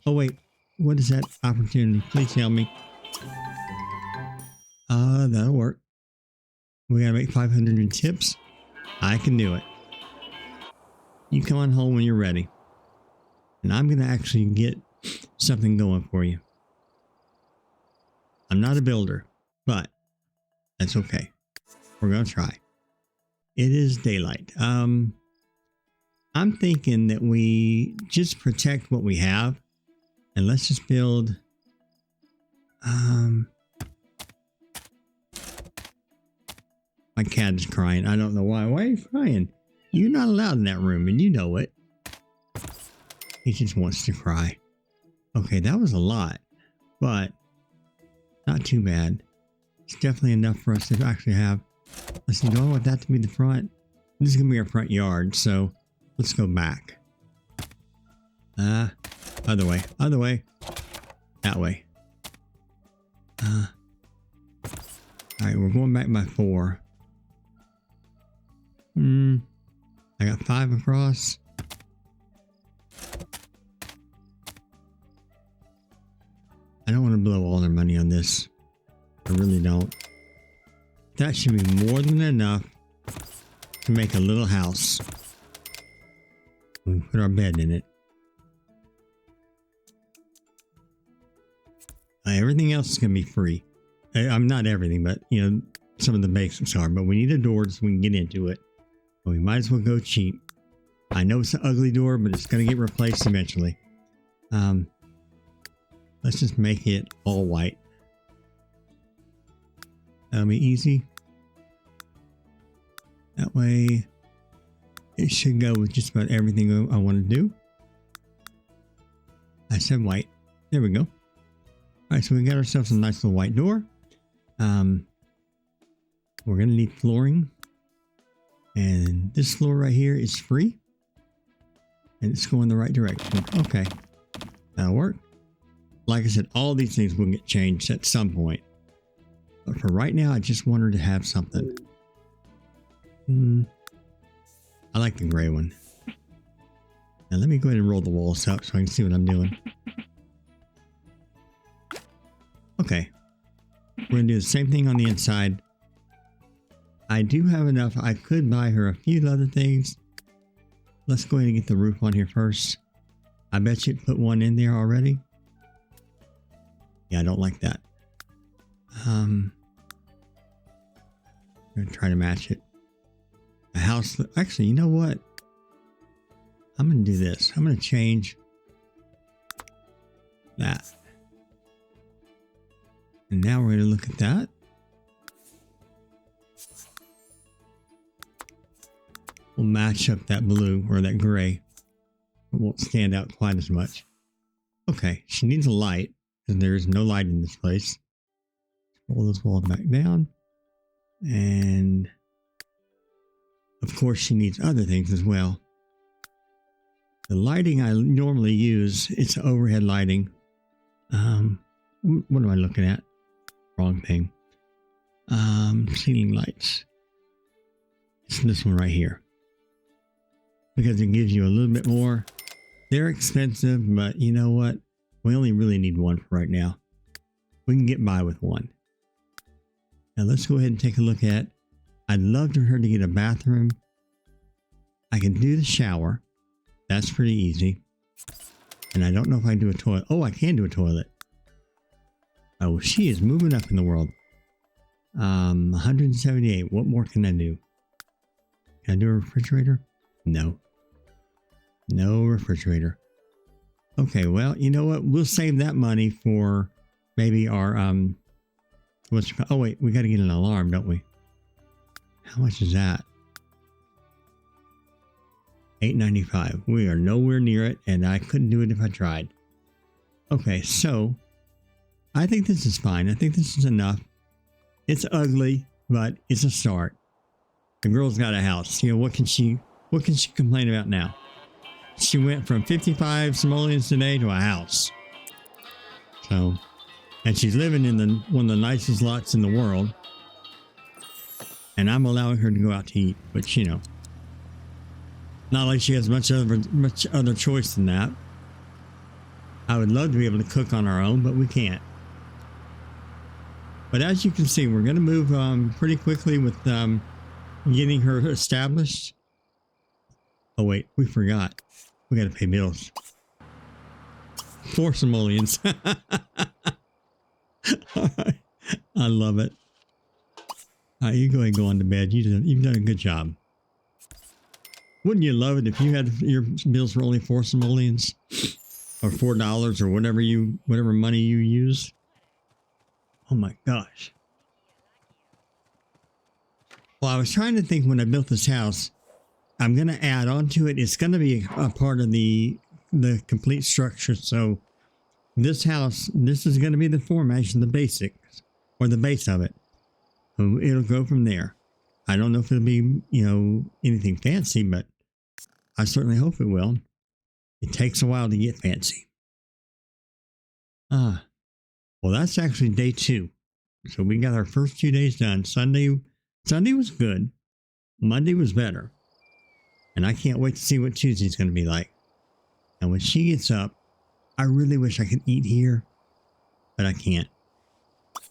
[SPEAKER 1] Oh, wait. What is that opportunity? Please tell me. That'll work. We gotta make 500 in tips. I can do it. You come on home when you're ready. And I'm gonna actually get something going for you. I'm not a builder, but that's okay. We're gonna try. It is daylight. I'm thinking that we just protect what we have. And let's just build... My cat is crying. I don't know why. Why are you crying? You're not allowed in that room, and you know it. He just wants to cry. Okay, that was a lot, but not too bad. It's definitely enough for us to actually have. Let's see, do I want that to be the front? This is going to be our front yard, so let's go back. Other way. Other way. That way. Alright, we're going back by 4. I got 5 across. I don't want to blow all their money on this. I really don't. That should be more than enough to make a little house. We put our bed in it. Everything else is going to be free. I'm not everything, but you know, some of the basics are. But we need a door so we can get into it. But we might as well go cheap. I know it's an ugly door, but it's going to get replaced eventually. Let's just make it all white. That'll be easy. That way, it should go with just about everything I want to do. I said white. There we go. All right, so we got ourselves a nice little white door. We're going to need flooring. And this floor right here is free. And it's going the right direction. Okay. That'll work. Like I said, all these things will get changed at some point. But for right now, I just want her to have something. I like the gray one. Now let me go ahead and roll the walls up so I can see what I'm doing. Okay. We're going to do the same thing on the inside. I do have enough. I could buy her a few other things. Let's go ahead and get the roof on here first. I bet you put one in there already. Yeah, I don't like that. I'm going to try to match it. a house. Actually, you know what? I'm going to do this. I'm going to change that. And now we're going to look at that. We'll match up that blue or that gray. It won't stand out quite as much. Okay, she needs a light because there is no light in this place. Pull this wall back down. And of course she needs other things as well. The lighting I normally use, it's overhead lighting. What am I looking at? Wrong thing. Ceiling lights. It's this one right here. Because it gives you a little bit more. They're expensive, but you know what? We only really need one for right now. We can get by with one. Now let's go ahead and take a look at. I'd love for her to get a bathroom. I can do the shower. That's pretty easy. And I don't know if I can do a toilet. Oh, I can do a toilet. Oh, she is moving up in the world. 178. What more can I do? Can I do a refrigerator? No. No refrigerator. Okay, well, you know what? We'll save that money for maybe our, oh wait, we got to get an alarm, don't we? How much is that? $8.95. We are nowhere near it, and I couldn't do it if I tried. Okay, so I think this is fine. I think this is enough. It's ugly, but it's a start. The girl's got a house. You know, what can she complain about now? She went from 55 simoleons today to a house. So, and she's living in one of the nicest lots in the world. And I'm allowing her to go out to eat, but you know, not like she has much other choice than that. I would love to be able to cook on our own, but we can't. But as you can see, we're going to move pretty quickly with getting her established. Oh wait, we forgot. We got to pay bills. 4 simoleons. All right. I love it. All right, you go ahead and go on to bed. You've done a good job. Wouldn't you love it if you had your bills were only 4 simoleons or $4 or whatever money you use? Oh my gosh. Well, I was trying to think when I built this house, I'm going to add on to it. It's going to be a part of the complete structure. So this house, this is going to be the formation, the basics or the base of it. So it'll go from there. I don't know if it'll be, you know, anything fancy, but I certainly hope it will. It takes a while to get fancy. Well, that's actually day 2. So we got our first 2 days done. Sunday was good. Monday was better. And I can't wait to see what Tuesday's going to be like. And when she gets up, I really wish I could eat here, but I can't.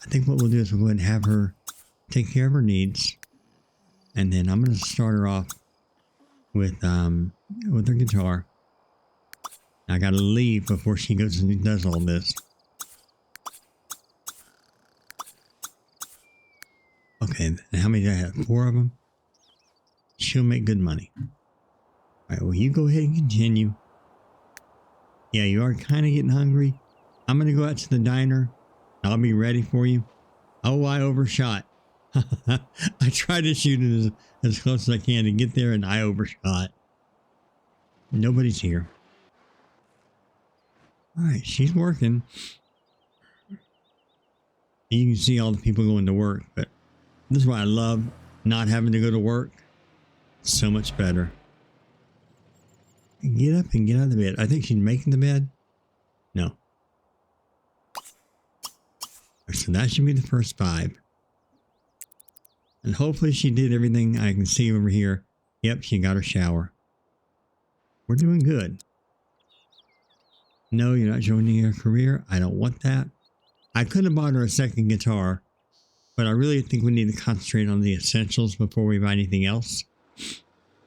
[SPEAKER 1] I think what we'll do is we'll go ahead and have her take care of her needs. And then I'm going to start her off with her guitar. I got to leave before she goes and does all this. Okay, and how many did I have? 4 of them? She'll make good money. All right, well, you go ahead and continue. Yeah, you are kind of getting hungry. I'm going to go out to the diner. I'll be ready for you. Oh, I overshot. I tried to shoot it as close as I can to get there, and I overshot. Nobody's here. All right, she's working. You can see all the people going to work, but this is why I love not having to go to work. So much better. Get up and get out of the bed. I think she's making the bed. No. So that should be the first 5. And hopefully she did everything I can see over here. Yep, she got her shower. We're doing good. No, you're not joining her career. I don't want that. I could have bought her a second guitar, but I really think we need to concentrate on the essentials before we buy anything else.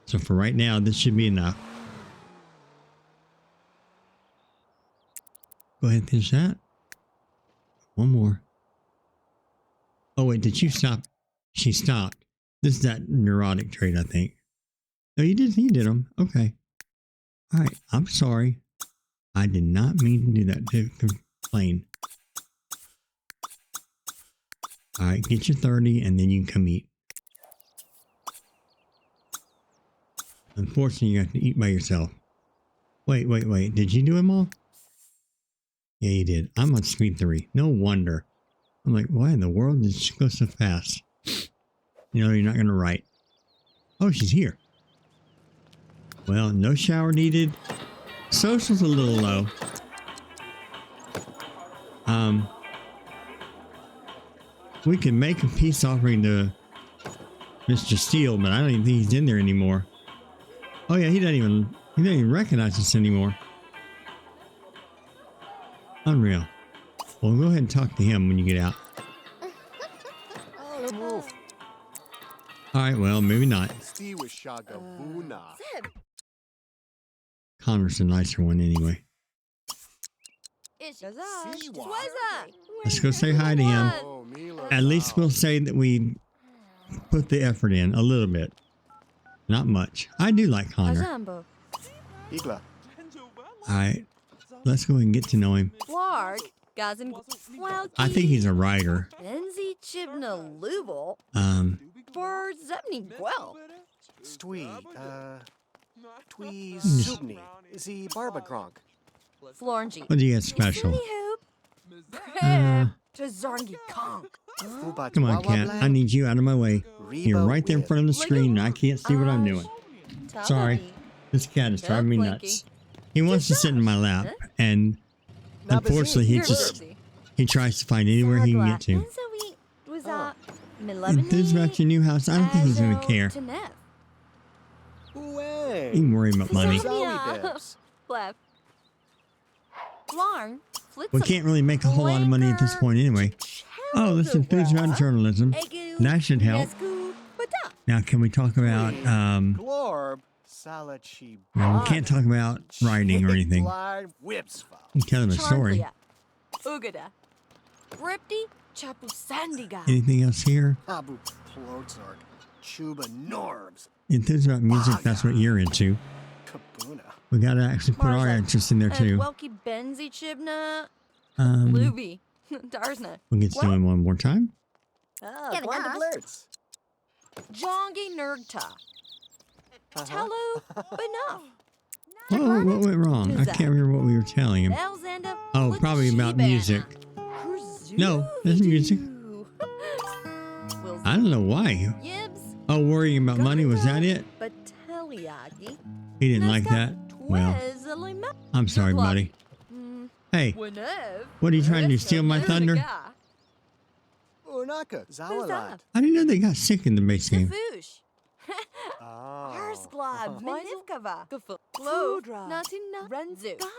[SPEAKER 1] So for right now, this should be enough. Go ahead and finish that. One more. Oh, wait, did you stop? She stopped. This is that neurotic trait, I think. Oh, you did them. Okay. All right. I'm sorry. I did not mean to do that to complain. All right. Get your 30 and then you can come eat. Unfortunately, you have to eat by yourself. Wait. Did you do them all? Yeah, you did. I'm on speed 3. No wonder. I'm like, why in the world did she go so fast? You know, you're not going to write. Oh, she's here. Well, no shower needed. Social's a little low. We can make a peace offering to Mr. Steele, but I don't even think he's in there anymore. Oh yeah, he doesn't even recognize us anymore. Unreal. Well, go ahead and talk to him when you get out. All right, well, maybe not. Connor's the nicer one anyway. Let's go say hi to him. At least we'll say that we put the effort in a little bit. Not much. I do like Connor. All right, let's go and get to know him. I think he's a writer. What do you get special? Come on, cat. I need you out of my way. You're right there in front of the screen and I can't see what I'm doing. Sorry. This cat is driving me nuts. He wants to sit in my lap, and unfortunately he tries to find anywhere he can get to. Enthused about your new house? I don't think he's going to care. He can worry about money. We can't really make a whole lot of money at this point anyway. Oh, this enthused about journalism. That should help. Now, can we talk about, no, we can't talk about writing or anything. You can tell them a story. Anything else here? Enthused about music, that's what you're into. We gotta actually put our interest in there too. We'll get to know him one more time. Oh, what went wrong? I can't remember what we were telling him. Oh, probably about music. No, there's music. I don't know why. Oh, worrying about money, was that it? He didn't like that? Well, I'm sorry, buddy. Hey, what are you trying to do, steal my thunder? I didn't know they got sick in the base game.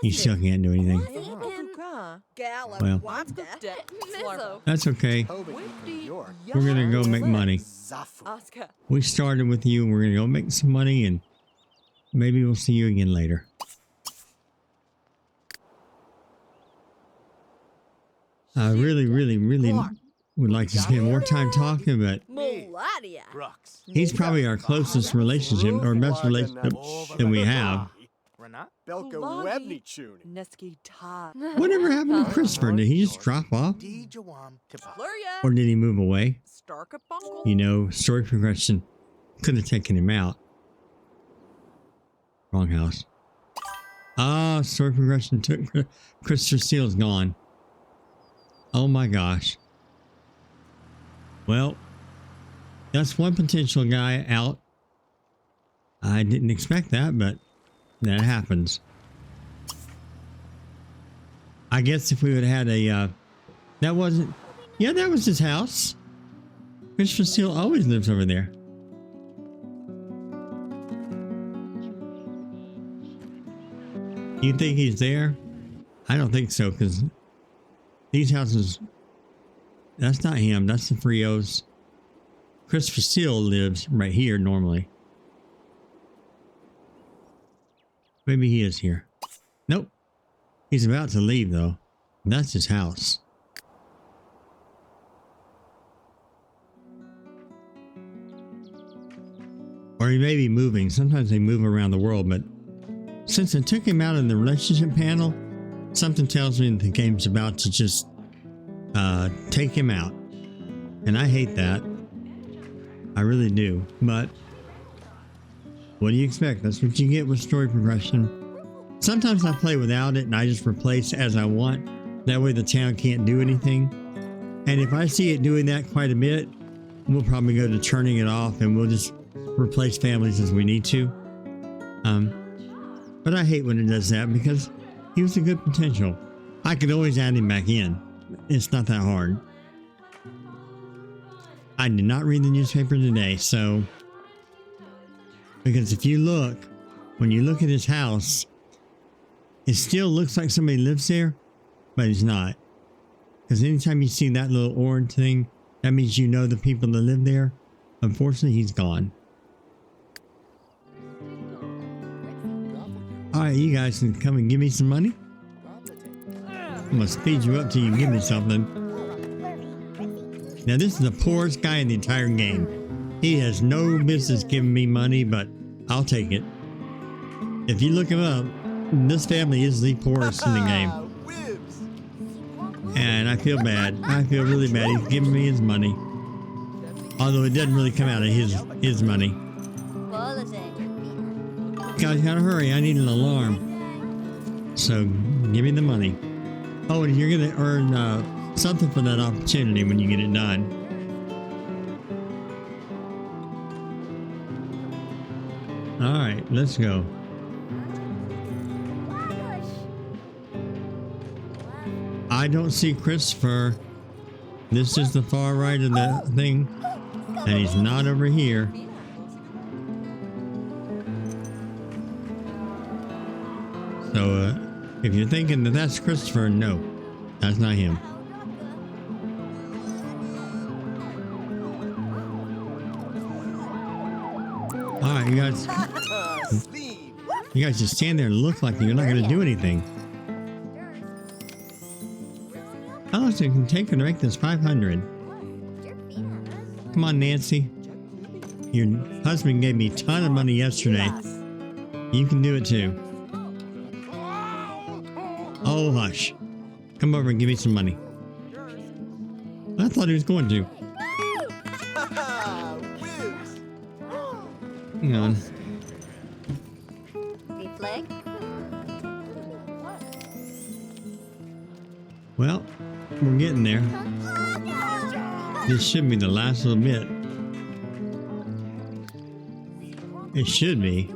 [SPEAKER 1] You still can't do anything. Well, that's okay. We're gonna go make money. We started with you, and we're gonna go make some money, and maybe we'll see you again later. I really would like to spend more time talking, but he's probably our closest relationship or best relationship that we have. Whatever happened to Christopher? Did he just drop off? Or did he move away? You know, story progression could have taken him out. Wrong house. Ah, story progression took Christopher Steele's gone. Oh my gosh. Well, that's one potential guy out. I didn't expect that, but that happens. I guess if we would have had a, that wasn't, yeah, that was his house. Christopher Steele always lives over there. You think he's there? I don't think so, because these houses, that's not him. That's the Frios. Christopher Steele lives right here normally. Maybe he is here. Nope. He's about to leave though. That's his house. Or he may be moving. Sometimes they move around the world, but since I took him out in the relationship panel, something tells me the game's about to just take him out. And I hate that. I really do. But what do you expect? That's what you get with story progression. Sometimes I play without it and I just replace as I want. That way the town can't do anything. And if I see it doing that quite a bit, we'll probably go to turning it off and we'll just replace families as we need to. But I hate when it does that because he was a good potential. I could always add him back in. It's not that hard. I did not read the newspaper today, so... Because if you look, when you look at his house, it still looks like somebody lives there, but it's not. Because anytime you see that little orange thing, that means you know the people that live there. Unfortunately, he's gone. Alright, you guys can come and give me some money. I'm gonna speed you up till you give me something. Now this is the poorest guy in the entire game. He has no business giving me money, but I'll take it. If you look him up, this family is the poorest in the game. And I feel bad. I feel really bad. He's giving me his money. Although it doesn't really come out of his money. Guys, gotta hurry. I need an alarm. So give me the money. Oh, and you're gonna earn something for that opportunity when you get it done. All right, let's go. I don't see Christopher. This is the far right of the thing, and he's not over here. So, if you're thinking that that's Christopher, no, that's not him. All right, you guys just stand there and look like you're not going to do anything. How much you can take her to make this 500? Come on, Nancy. Your husband gave me a ton of money yesterday. You can do it too. Oh, hush. Come over and give me some money. I thought he was going to. Hang on. Well, we're getting there. This should be the last little bit. It should be.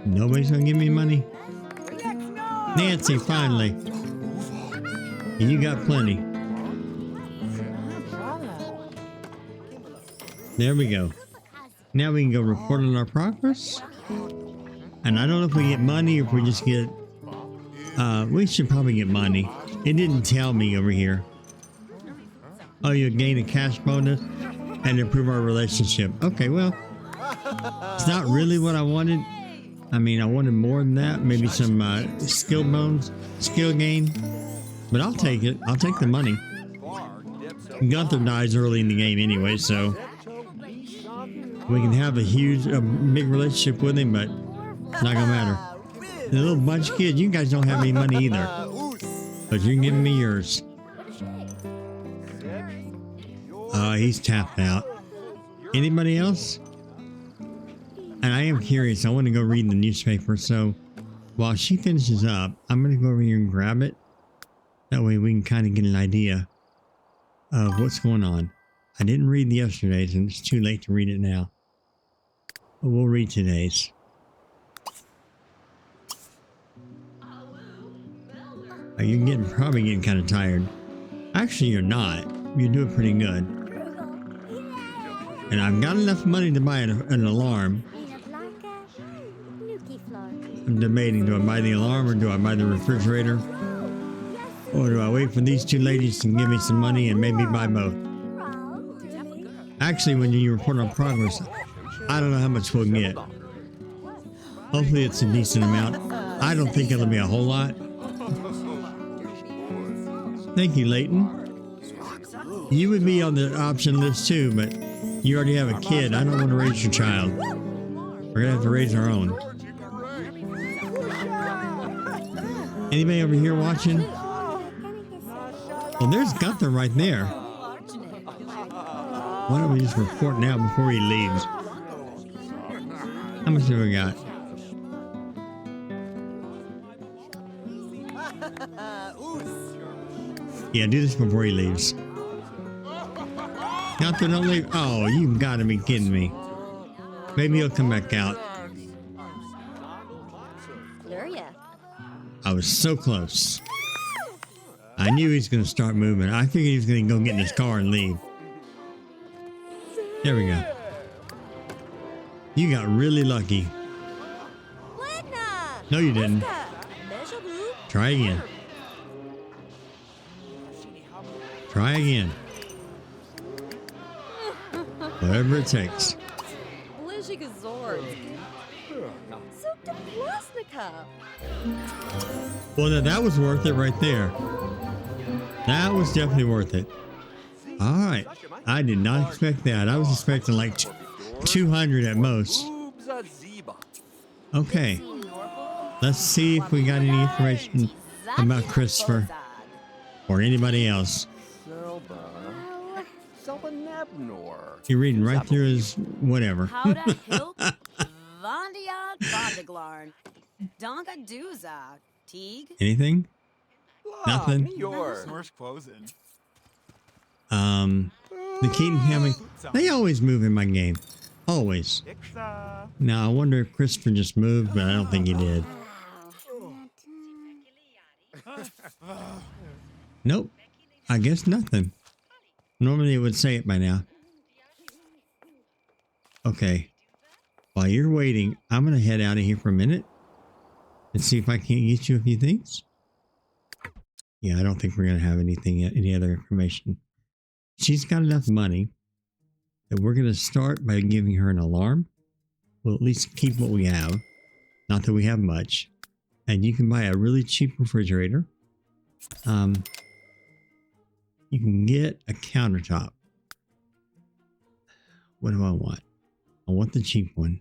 [SPEAKER 1] Nobody's gonna give me money. Nancy, finally. You got plenty. There we go. Now we can go report on our progress. And I don't know if we get money or if we just get... we should probably get money. It didn't tell me over here. Oh, you gain a cash bonus and improve our relationship. Okay, well, it's not really what I wanted. I mean, I wanted more than that. Maybe some skill gain. But I'll take it. I'll take the money. Gunther dies early in the game anyway, so we can have a big relationship with him, but it's not gonna matter. The little bunch of kids, you guys don't have any money either, but you're giving me yours. He's tapped out. Anybody else? And I am curious. I want to go read the newspaper. So while she finishes up, I'm going to go over here and grab it. That way we can kind of get an idea of what's going on. I didn't read the yesterday's and it's too late to read it now. But we'll read today's. You're probably getting kind of tired. Actually, you're not. You're doing pretty good. And I've got enough money to buy an alarm. I'm debating, do I buy the alarm or do I buy the refrigerator? Or do I wait for these two ladies to give me some money and maybe buy both? Actually, when you report on progress, I don't know how much we'll get. Hopefully it's a decent amount. I don't think it'll be a whole lot. Thank you, Leighton. You would be on the option list too, but You already have a kid. I don't want to raise your child. We're gonna have to raise our own. Anybody over here watching? Well, there's Gunther right there. Why don't we just report now before he leaves? How much have we got? Yeah, do this before he leaves. Gunther, don't leave. Oh, you gotta be kidding me. Maybe he'll come back out. I was so close. I knew he was going to start moving. I figured he was going to go get in his car and leave. There we go. You got really lucky. No, you didn't. Try again. Try again. Whatever it takes. Well, now that was worth it right there. That was definitely worth it. All right. I did not expect that. I was expecting like 200 at most. Okay. Let's see if we got any information about Christopher or anybody else. You're reading right through his whatever. Anything? Nothing. The Keaton family, they always move in my game. Always. Now, I wonder if Christopher just moved, but I don't think he did. Nope. I guess nothing. Normally it would say it by now. Okay. While you're waiting, I'm going to head out of here for a minute and see if I can't get you a few things. Yeah, I don't think we're going to have anything yet, any other information. She's got enough money that we're going to start by giving her an alarm. We'll at least keep what we have. Not that we have much. And you can buy a really cheap refrigerator. You can get a countertop. What do I want? I want the cheap one.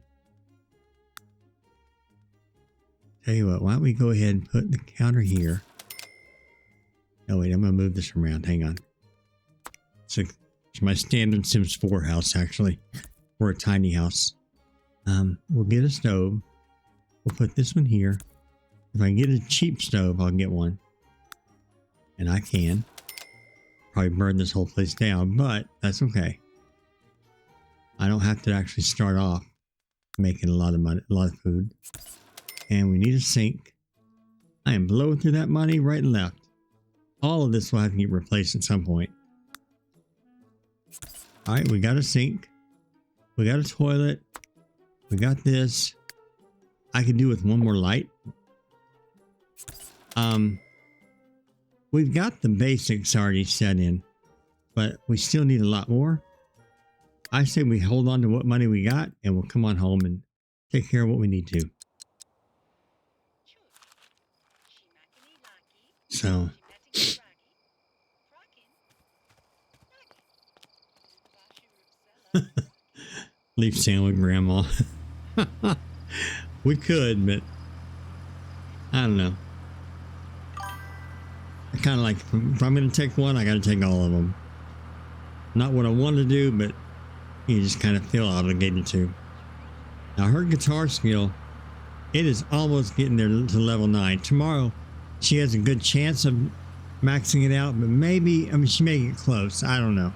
[SPEAKER 1] Tell you what, why don't we go ahead and put the counter here. Oh wait, I'm going to move this around. Hang on. It's my standard Sims 4 house, actually. Or a tiny house. We'll get a stove. We'll put this one here. If I can get a cheap stove, I'll get one. And I can. Probably burn this whole place down, but that's okay. I don't have to actually start off making a lot of money, a lot of food. And we need a sink. I am blowing through that money right and left. All of this will have to get replaced at some point. All right, we got a sink. We got a toilet. We got this. I could do with one more light. We've got the basics already set in, but we still need a lot more. I say we hold on to what money we got and we'll come on home and take care of what we need to. So, leave sandwich grandma. We could, but I don't know. I kind of like, if I'm going to take one, I got to take all of them. Not what I want to do, but you just kind of feel obligated to. Now her guitar skill, it is almost getting there to level 9. Tomorrow, she has a good chance of maxing it out, but maybe, I mean, she may get close. I don't know.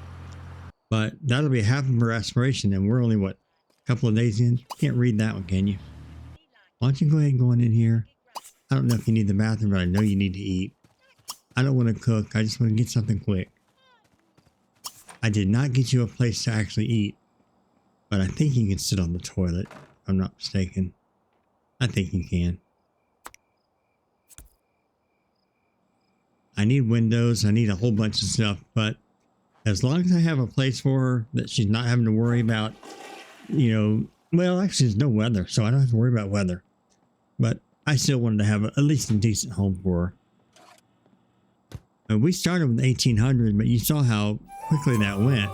[SPEAKER 1] But that'll be half of her aspiration, and we're only, what, a couple of days in? Can't read that one, can you? Why don't you go ahead and go on in here? I don't know if you need the bathroom, but I know you need to eat. I don't want to cook. I just want to get something quick. I did not get you a place to actually eat, but I think you can sit on the toilet, if I'm not mistaken. I think you can. I need windows. I need a whole bunch of stuff, but as long as I have a place for her that she's not having to worry about, you know, well, actually there's no weather, so I don't have to worry about weather. But I still wanted to have at least a decent home for her. And we started with 1800, but you saw how quickly that went.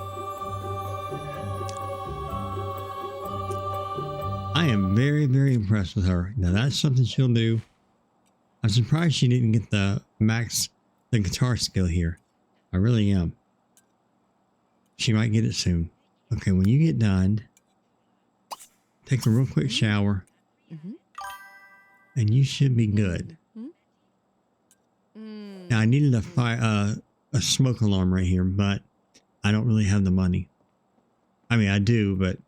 [SPEAKER 1] I am very, very impressed with her. Now that's something she'll do. I'm surprised she didn't get the guitar skill here. I really am. She might get it soon. Okay, when you get done, take a real quick shower, and you should be good. Now I needed a smoke alarm right here, but I don't really have the money. I mean, I do, but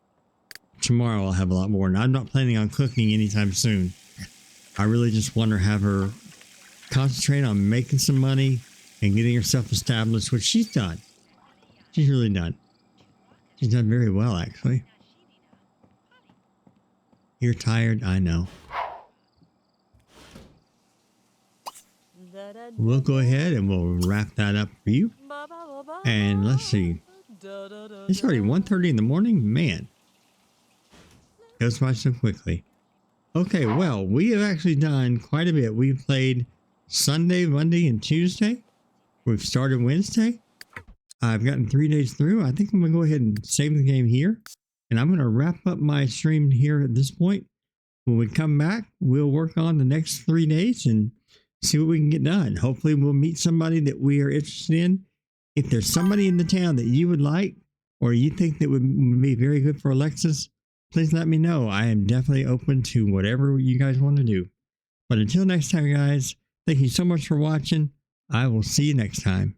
[SPEAKER 1] tomorrow I'll have a lot more, and I'm not planning on cooking anytime soon. I really just want to have her concentrate on making some money and getting herself established, which she's done. She's really done. She's done very well, actually. You're tired, I know. We'll go ahead and we'll wrap that up for you. And let's see. It's already 1:30 in the morning. Man, goes by so quickly. Okay, well, we have actually done quite a bit. We've played Sunday, Monday, and Tuesday. We've started Wednesday. I've gotten 3 days through. I think I'm going to go ahead and save the game here. And I'm going to wrap up my stream here at this point. When we come back, we'll work on the next 3 days and see what we can get done. Hopefully we'll meet somebody that we are interested in. If there's somebody in the town that you would like or you think that would be very good for Alexis, please let me know. I am definitely open to whatever you guys want to do. But until next time, guys, thank you so much for watching. I will see you next time.